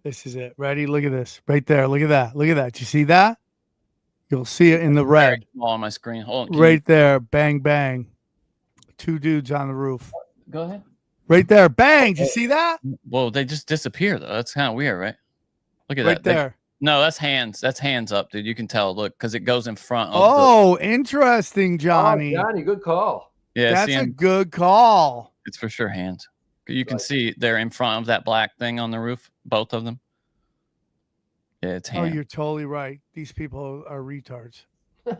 This is it. Ready? Look at this. Right there. Look at that. Look at that. Do you see that? You'll see it in the red. On my screen. Hold on. Right there. Bang, bang. Two dudes on the roof. Go ahead. Right there. Bang. Do you see that? Well, they just disappear, though. That's kind of weird, right? Look at right that. Right there. No, that's hands. That's hands up, dude. You can tell. Look, because it goes in front of interesting, Johnny. Oh, Johnny, good call. Yeah, that's a good call. It's for sure hands. You can see they're in front of that black thing on the roof, both of them. Yeah, it's hands. Oh, you're totally right. These people are retards. You're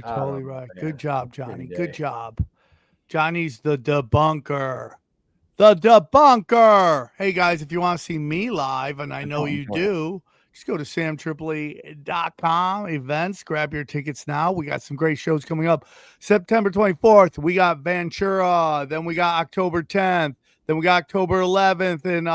totally right. Man. Good job, Johnny. Good job. Johnny's the debunker. The debunker. Hey, guys, if you want to see me live, and I know you do, just go to samtripoli.com events. Grab your tickets now. We got some great shows coming up. September 24th, we got Ventura. Then we got October 10th. Then we got October 11th in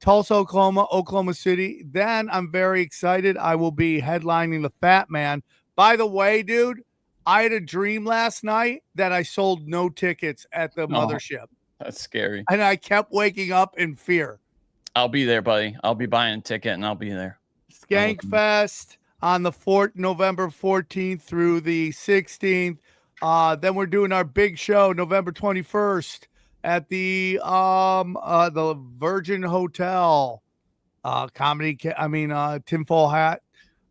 Tulsa, Oklahoma City. Then I'm very excited. I will be headlining the Fat Man. By the way, dude, I had a dream last night that I sold no tickets at the mothership. That's scary. And I kept waking up in fear. I'll be there, buddy. I'll be buying a ticket and I'll be there. Skank Fest on the November 14th through the 16th. Then we're doing our big show November 21st at the Virgin Hotel. Tinfoil Hat.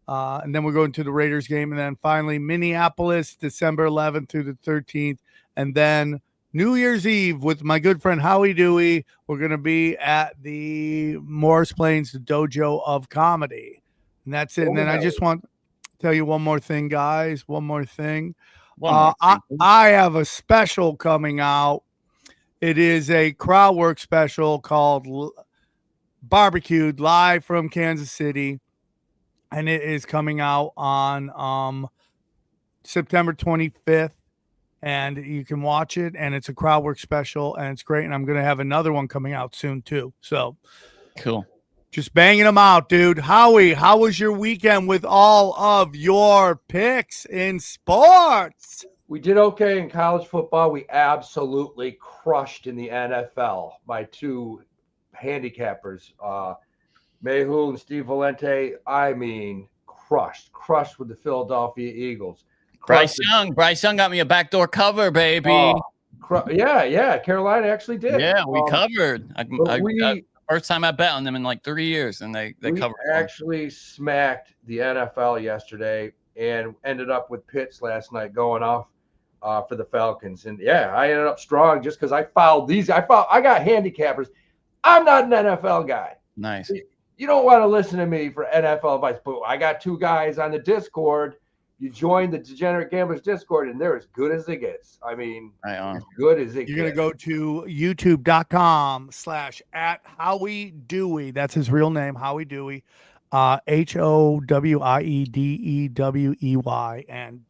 And then we're going to the Raiders game. And then finally Minneapolis, December 11th through the 13th. And then New Year's Eve with my good friend Howie Dewey. We're going to be at the Morris Plains Dojo of Comedy. And that's it. And then I just want to tell you one more thing, guys. One more thing. I have a special coming out. It is a crowd work special called Barbecued, live from Kansas City. And it is coming out on September 25th. And you can watch it, and it's a crowd work special, and it's great. And I'm going to have another one coming out soon, too. So cool. Just banging them out, dude. Howie, how was your weekend with all of your picks in sports? We did okay in college football. We absolutely crushed in the NFL. My two handicappers, Mayhew and Steve Valente, I mean, crushed with the Philadelphia Eagles. Bryce Young got me a backdoor cover, baby. Yeah. Carolina actually did. Yeah, we covered. First time I bet on them in like 3 years, and they covered. We actually smacked the NFL yesterday and ended up with Pitts last night going off for the Falcons. And yeah, I ended up strong just because I followed these. I got handicappers. I'm not an NFL guy. Nice. You don't want to listen to me for NFL advice, but I got two guys on the Discord. You join the Degenerate Gamblers Discord, and they're as good as it gets. I mean, as good as it gets. You're going to go to youtube.com/@Howie Dewey. That's his real name, Howie Dewey. HOWIEDEWEY. And,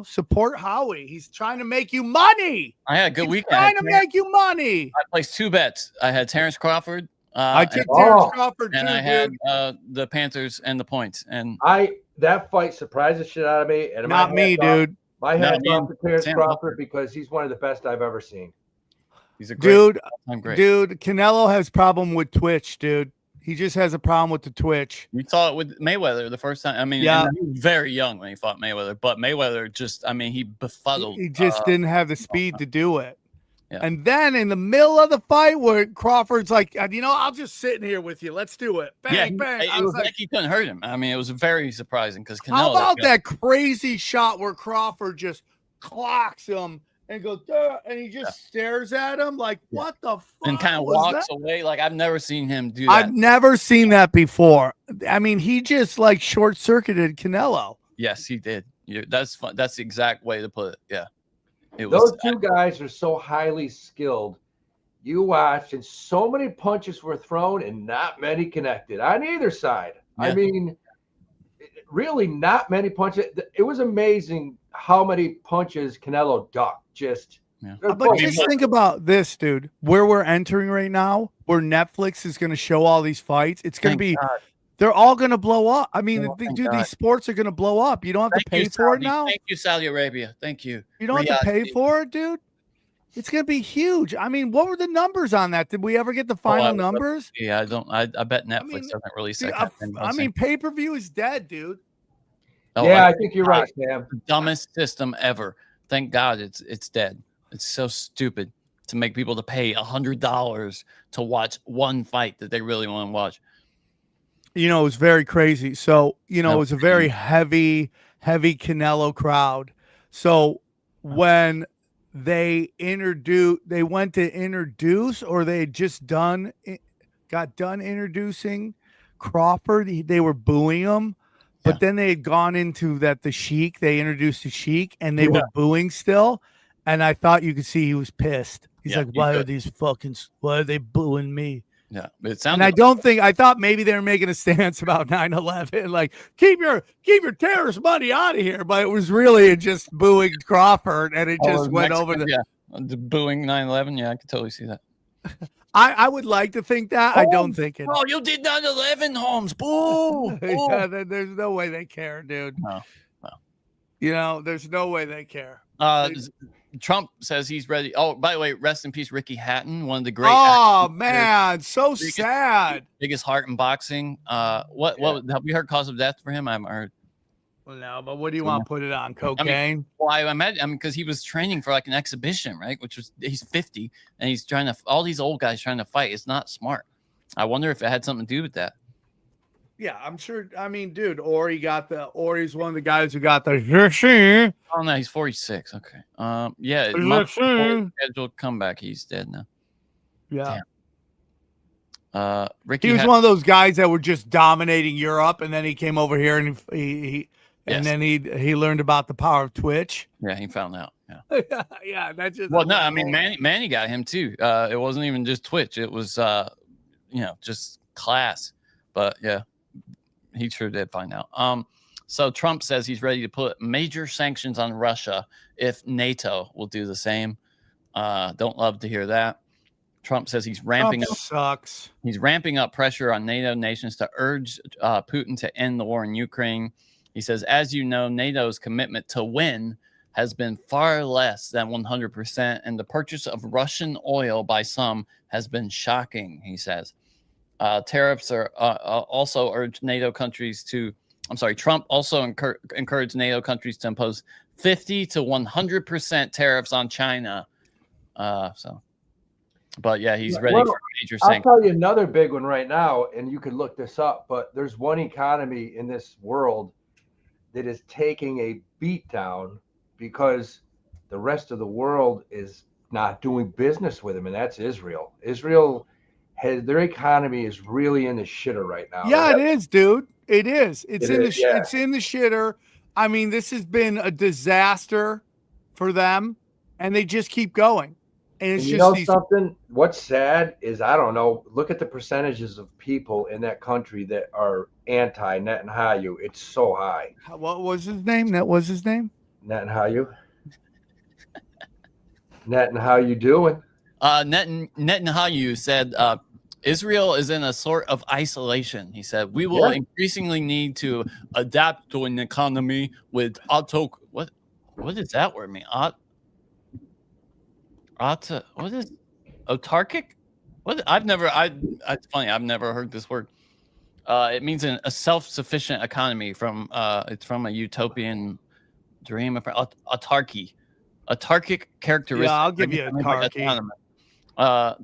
support Howie. He's trying to make you money. I had a good weekend. Trying to make you money. I placed 2 bets. I had Terrence Crawford. I took Terrence Crawford, and too, I had the Panthers and the points. And that fight surprised the shit out of me. And not me, dude. My hat's off to Terrence Crawford because he's one of the best I've ever seen. He's a great great. Dude, Canelo has problem with Twitch, dude. He just has a problem with the Twitch. We saw it with Mayweather the first time. I mean, he was very young when he fought Mayweather, but Mayweather he befuddled. He just didn't have the speed to do it. Yeah. And then in the middle of the fight where Crawford's like, I'll just sit in here with you. Let's do it. Bang, bang. It was like he couldn't hurt him. I mean, it was very surprising because Canelo. How about that crazy shot where Crawford just clocks him and goes, duh, and he just stares at him like, what the fuck? And kind of walks away. Like, I've never seen him do that. I've never seen that before. I mean, he just like short-circuited Canelo. Yes, he did. That's fun. That's the exact way to put it. Yeah. Those two guys are so highly skilled. You watched, and so many punches were thrown and not many connected on either side. Yeah. I mean, really not many punches. It was amazing how many punches Canelo ducked. But just think about this, dude. Where we're entering right now, where Netflix is going to show all these fights, it's going to be – they're all going to blow up. I mean, these sports are going to blow up. You don't have to pay for it now. Thank you, Saudi Arabia. Thank you. You don't have to pay for it, dude. It's going to be huge. I mean, what were the numbers on that? Did we ever get the final numbers? Yeah, I bet Netflix doesn't release that. Pay-per-view is dead, dude. I think you're right, Sam. The dumbest system ever. Thank God it's dead. It's so stupid to make people to pay $100 to watch one fight that they really want to watch. It was very crazy. So, it was a very heavy Canelo crowd. So when they went to introduce, or they had just got done introducing Crawford, they were booing him. But then they had gone into the Sheik. They introduced the Sheik, and they were booing still. And I thought you could see he was pissed. He's like, why are they booing me? Yeah, but it sounded. And I thought maybe they were making a stance about 9/11, like keep your terrorist money out of here. But it was really just booing Crawford, and it just went over the booing 9/11. Yeah, I could totally see that. I would like to think that. I don't think it. Oh, you did 9/11, Holmes. Boo! Yeah, there's no way they care, dude. No. There's no way they care. Trump says he's ready. Oh, by the way, rest in peace, Ricky Hatton, one of the great. Oh man, so sad. Biggest heart in boxing. What have you heard cause of death for him? I haven't heard. Well, no, but what do you want to put it on? Cocaine? I mean, well, I imagine because he was training for like an exhibition, right? Which was he's 50 and he's trying to all these old guys trying to fight. It's not smart. I wonder if it had something to do with that. Yeah, I'm sure. I mean, dude, he's one of the guys who got the. Oh no, he's 46. Okay. Yeah, scheduled comeback. He's dead now. Yeah. Damn. Ricky. He was one of those guys that were just dominating Europe, and then he came over here and he learned about the power of Twitch. Yeah, he found out. Yeah. Yeah, that's just. Well, no, I mean Manny got him too. It wasn't even just Twitch. It was just class. But yeah, he sure did find out. So Trump says he's ready to put major sanctions on Russia if NATO will do the same. Don't love to hear that. Trump says he's ramping up pressure on NATO nations to urge Putin to end the war in Ukraine. He says, as you know, NATO's commitment to win has been far less than 100%, and the purchase of Russian oil by some has been shocking, he says. Tariffs are also urged NATO countries to, Trump also encouraged NATO countries to impose 50 to 100% tariffs on China. But yeah, he's ready for major sanctions. I'll tell you another big one right now, and you could look this up, but there's one economy in this world that is taking a beat down because the rest of the world is not doing business with them, and that's Israel. Israel their economy is really in the shitter right now. Yeah, it is, dude. It is. It's in the shitter. I mean, this has been a disaster for them, and they just keep going. And it's something. What's sad is I don't know. Look at the percentages of people in that country that are anti-Netanyahu. It's so high. What was his name? That was his name. Netanyahu. Netanyahu doing? Netanyahu said Israel is in a sort of isolation. He said we will increasingly need to adapt to an economy with what does that word mean? What is autarkic? What it's funny. I've never heard this word. It means a self-sufficient economy it's from a utopian dream of autarky. Autarkic characteristics. Yeah, I'll give you autarky.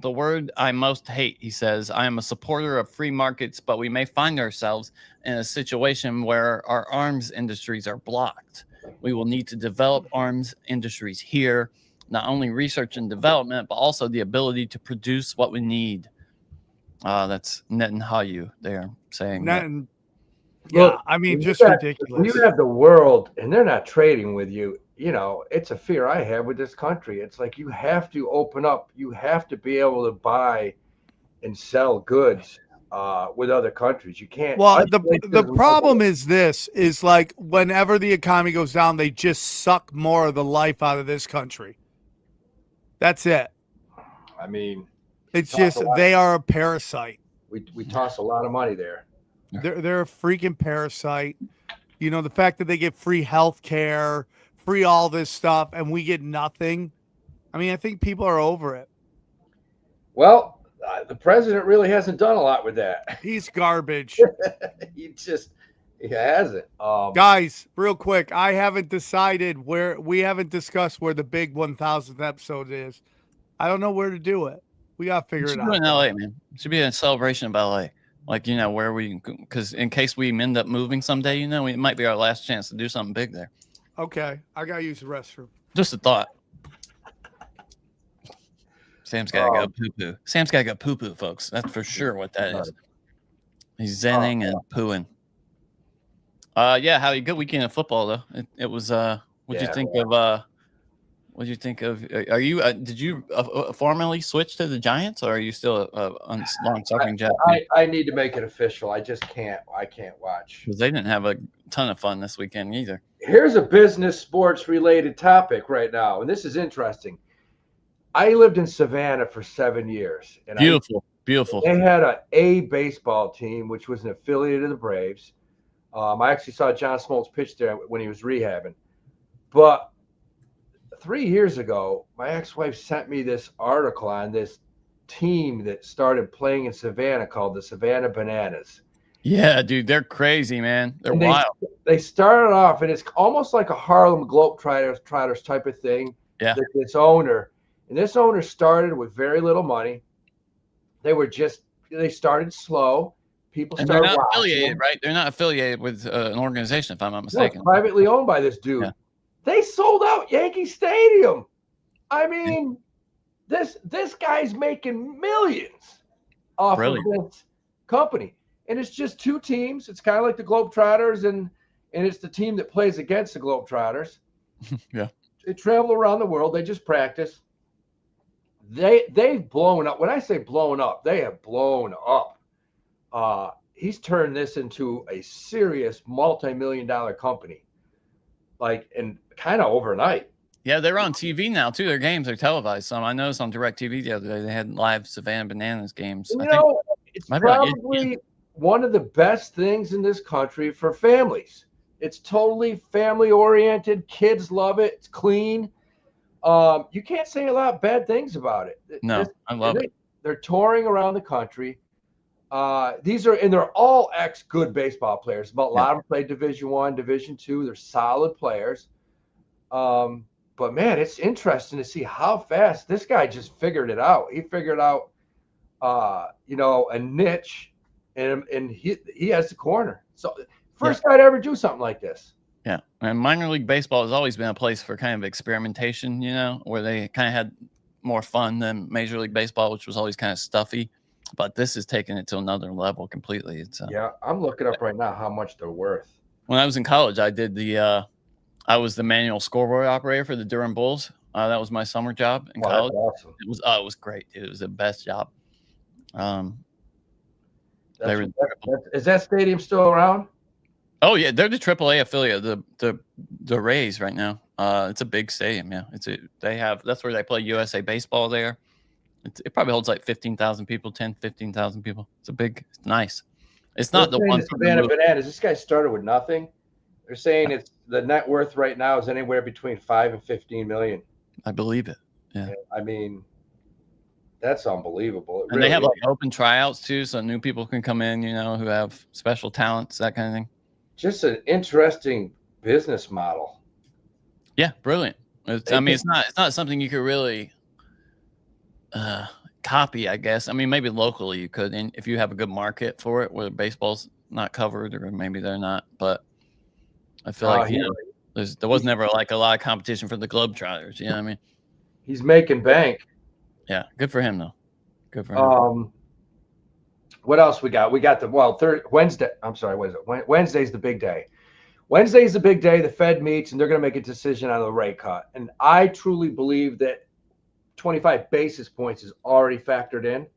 The word I most hate, he says, I am a supporter of free markets, but we may find ourselves in a situation where our arms industries are blocked. We will need to develop arms industries here. Not only research and development, but also the ability to produce what we need. That's Netanyahu there saying that. Yeah, I mean, just ridiculous. When you have the world and they're not trading with you, it's a fear I have with this country. It's like you have to open up. You have to be able to buy and sell goods with other countries. You can't. Well, the problem is like whenever the economy goes down, they just suck more of the life out of this country. That's it. I mean, it's just they are a parasite. We toss a lot of money there. They're a freaking parasite. The fact that they get free health care, free all this stuff, and we get nothing. I mean, I think people are over it. Well, the president really hasn't done a lot with that. He's garbage. He hasn't. Guys, real quick, we haven't discussed where the big 1000th episode is. I don't know where to do it. We got to figure it out. In LA, man. It should be a celebration of LA. Like, where because in case we end up moving someday, it might be our last chance to do something big there. Okay. I got to use the restroom. Just a thought. Sam's got to go poo-poo. Sam's got to go poo-poo, folks. That's for sure what that is. He's zenning and pooing. Yeah, Howie, good weekend of football though. It was. What'd you think of? Are you? Did you formally switch to the Giants, or are you still a long-suffering Jet? I need to make it official. I just can't. I can't watch because they didn't have a ton of fun this weekend either. Here's a business sports related topic right now, and this is interesting. I lived in Savannah for 7 years. And beautiful. They had an A baseball team, which was an affiliate of the Braves. I actually saw John Smoltz pitch there when he was rehabbing. But 3 years ago, my ex-wife sent me this article on this team that started playing in Savannah called the Savannah Bananas. Yeah, dude, they're crazy, man. They're And wild. They started off, and it's almost like a Harlem Globetrotters type of thing. Yeah. That this owner, and this owner started with very little money. They started slow. People And started they're not watching affiliated, them. right? They're not affiliated with an organization, if I'm not No, mistaken. it's privately owned by this dude. Yeah. They sold out Yankee Stadium. I mean, this guy's making millions off of this company. And it's just two teams. It's kind of like the Globetrotters, and it's the team that plays against the Globetrotters. Yeah. They travel around the world. They just practice. They've blown up. When I say blown up, they have blown up. He's turned this into a serious multi-million-dollar company, and kind of overnight. Yeah, they're on TV now too. Their games are televised. I noticed on DirecTV the other day they had live Savannah Bananas games. It's probably one of the best things in this country for families. It's totally family-oriented. Kids love it. It's clean. You can't say a lot of bad things about it. No, I love it. They're touring around the country. They're all ex-good baseball players. A lot of them played Division I, Division II. They're solid players. But man, it's interesting to see how fast this guy just figured it out. He figured out, a niche, and he has the corner. So first guy to ever do something like this. Yeah, and minor league baseball has always been a place for kind of experimentation, where they kind of had more fun than Major League Baseball, which was always kind of stuffy. But this is taking it to another level completely. It's I'm looking up right now how much they're worth. When I was in college, I did I was the manual scoreboard operator for the Durham Bulls. That was my summer job in college. That's awesome. It was great, dude. It was the best job. Is that stadium still around? Oh yeah, they're the AAA affiliate, the Rays right now. It's a big stadium. Yeah, that's where they play USA Baseball there. It probably holds like 15,000 people, 15,000 people. It's nice. It's not the one. Savannah Bananas. This guy started with nothing. They're saying the net worth right now is anywhere between 5 and 15 million. I believe it. Yeah. I mean, that's unbelievable. And they have open tryouts too, so new people can come in, who have special talents, that kind of thing. Just an interesting business model. Yeah, brilliant. It's not something you could really copy, I guess. I mean, maybe locally you could, and if you have a good market for it, where baseball's not covered, or maybe they're not. But I feel like there was never like a lot of competition for the Globetrotters. You know what I mean? He's making bank. Yeah, good for him though. Good for him. What else we got? We got Wednesday. I'm sorry, what is it? Wednesday's the big day. Wednesday's the big day. The Fed meets, and they're going to make a decision on the rate cut. And I truly believe that 25 basis points is already factored in,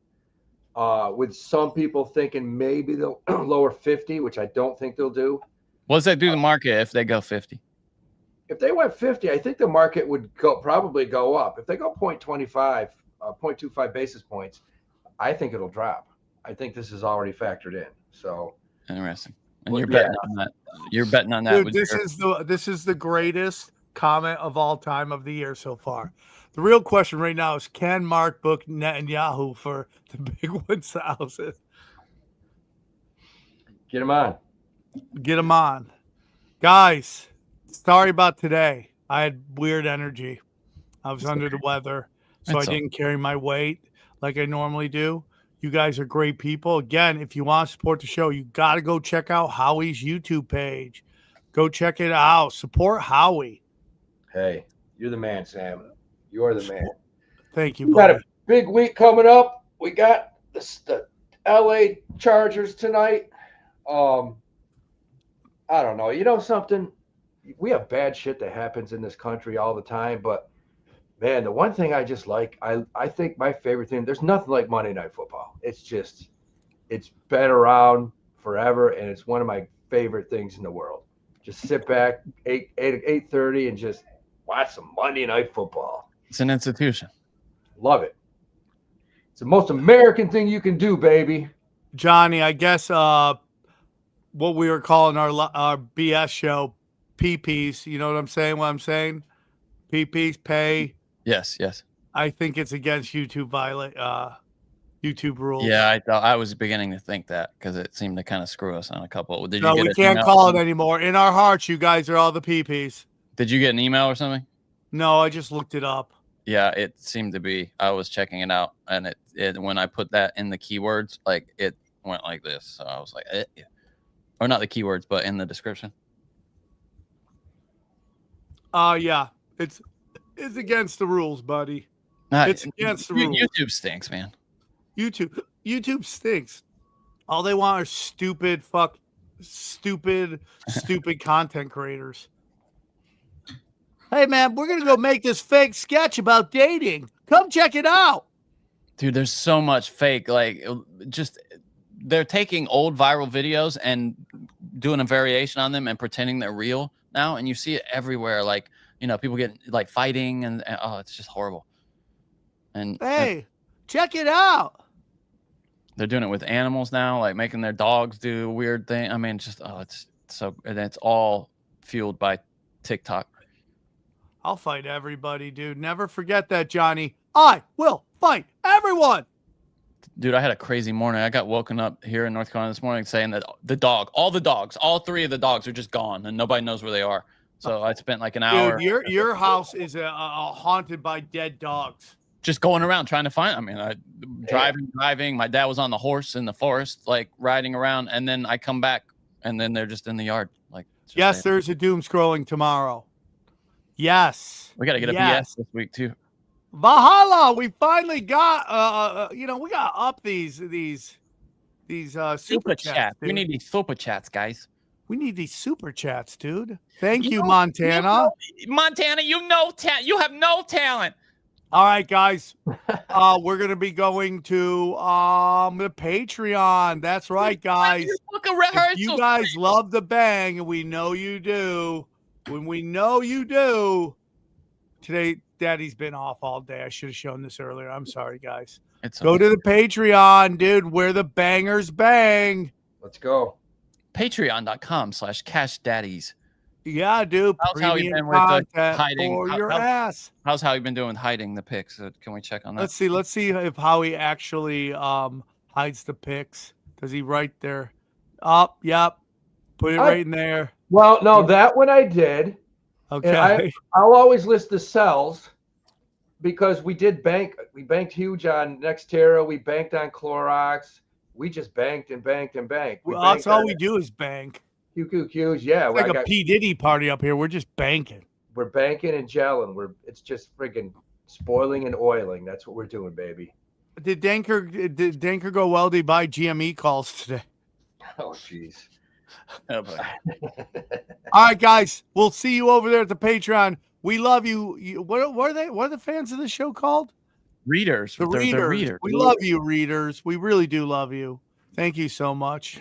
with some people thinking maybe they'll lower 50, which I don't think they'll do. What does that do to the market if they go 50? If they went 50, I think the market would probably go up. If they go 0.25 basis points, I think it'll drop. I think this is already factored in. So interesting. And you're betting on that. You're betting on that. Dude, this is the greatest comment of all time of the year so far. The real question right now is, can Mark book Netanyahu for the big 1,000? Get him on. Get him on. Guys, sorry about today. I had weird energy. I was under the weather, so I didn't carry my weight like I normally do. You guys are great people. Again, if you want to support the show, you got to go check out Howie's YouTube page. Go check it out. Support Howie. Hey, you're the man, Sam. You are the man. Thank you, We buddy. got a big week coming up. We got the LA Chargers tonight. I don't know. You know something? We have bad shit that happens in this country all the time, but man, the one thing I just like, I think my favorite thing, there's nothing like Monday Night Football. It's been around forever, and it's one of my favorite things in the world. Just sit back, 8:30, and just watch some Monday Night Football. It's an institution. Love it. It's the most American thing you can do, baby. Johnny, I guess what we were calling our BS show, PPs. You know what I'm saying? PPs pay. Yes. I think it's against YouTube YouTube rules. Yeah, I was beginning to think that because it seemed to kind of screw us on a couple. Did you No, get we an can't email? call it anymore. In our hearts, you guys are all the PPs. Did you get an email or something? No, I just looked it up. Yeah, it seemed to be. I was checking it out, and it when I put that in the keywords, like it went like this. So I was like, yeah. Or not the keywords, but in the description. Yeah, it's against the rules, buddy. It's against the rules. YouTube stinks, man. YouTube stinks. All they want are stupid content creators. Hey man, we're gonna go make this fake sketch about dating. Come check it out. Dude, there's so much fake. Like, just they're taking old viral videos and doing a variation on them and pretending they're real now, and you see it everywhere. Like, people get like fighting, and oh, it's just horrible. And hey, check it out. They're doing it with animals now, like making their dogs do weird thing. I mean, just it's all fueled by TikTok. I'll fight everybody, dude. Never forget that, Johnny. I will fight everyone. Dude, I had a crazy morning. I got woken up here in North Carolina this morning saying that all 3 of the dogs are just gone and nobody knows where they are. So I spent like an hour. Dude, your house is haunted by dead dogs. Just going around trying to find. I mean, driving. My dad was on the horse in the forest, like riding around, and then I come back, and then they're just in the yard. Like, yes, there's a doom scrolling tomorrow. Yes, we got to get a BS this week too. Valhalla, we finally got. We got to up these super chats. We need these super chats, guys. We need these super chats, dude. Thank you, Montana. Montana, you have no talent. All right, guys. We're gonna be going to the Patreon. That's right, guys. If you guys love the bang, and we know you do. When we know you do. Today, Daddy's been off all day. I should have shown this earlier. I'm sorry, guys. Go to the Patreon, dude. Where the bangers bang. Let's go. Patreon.com/cashdaddies. Yeah, dude. How's Howie been with the hiding? For your ass. How's Howie been doing with hiding the pics? Can we check on that? Let's see if Howie actually hides the pics. Does he right there? Yep. Put it right in there. Well, no, that one I did. Okay. I'll always list the sells because we did bank. We banked huge on Nextera. We banked on Clorox. We just banked and banked and banked. Well, that's all we do is bank. QQQs, yeah. It's like a P. Diddy party up here. We're just banking. We're banking and gelling. It's just friggin' spoiling and oiling. That's what we're doing, baby. Did Danker go well? Did he buy GME calls today? Oh, jeez. All right, guys. We'll see you over there at the Patreon. We love you. What are they? What are the fans of the show called? Readers. The readers. We love you, readers. We really do love you. Thank you so much.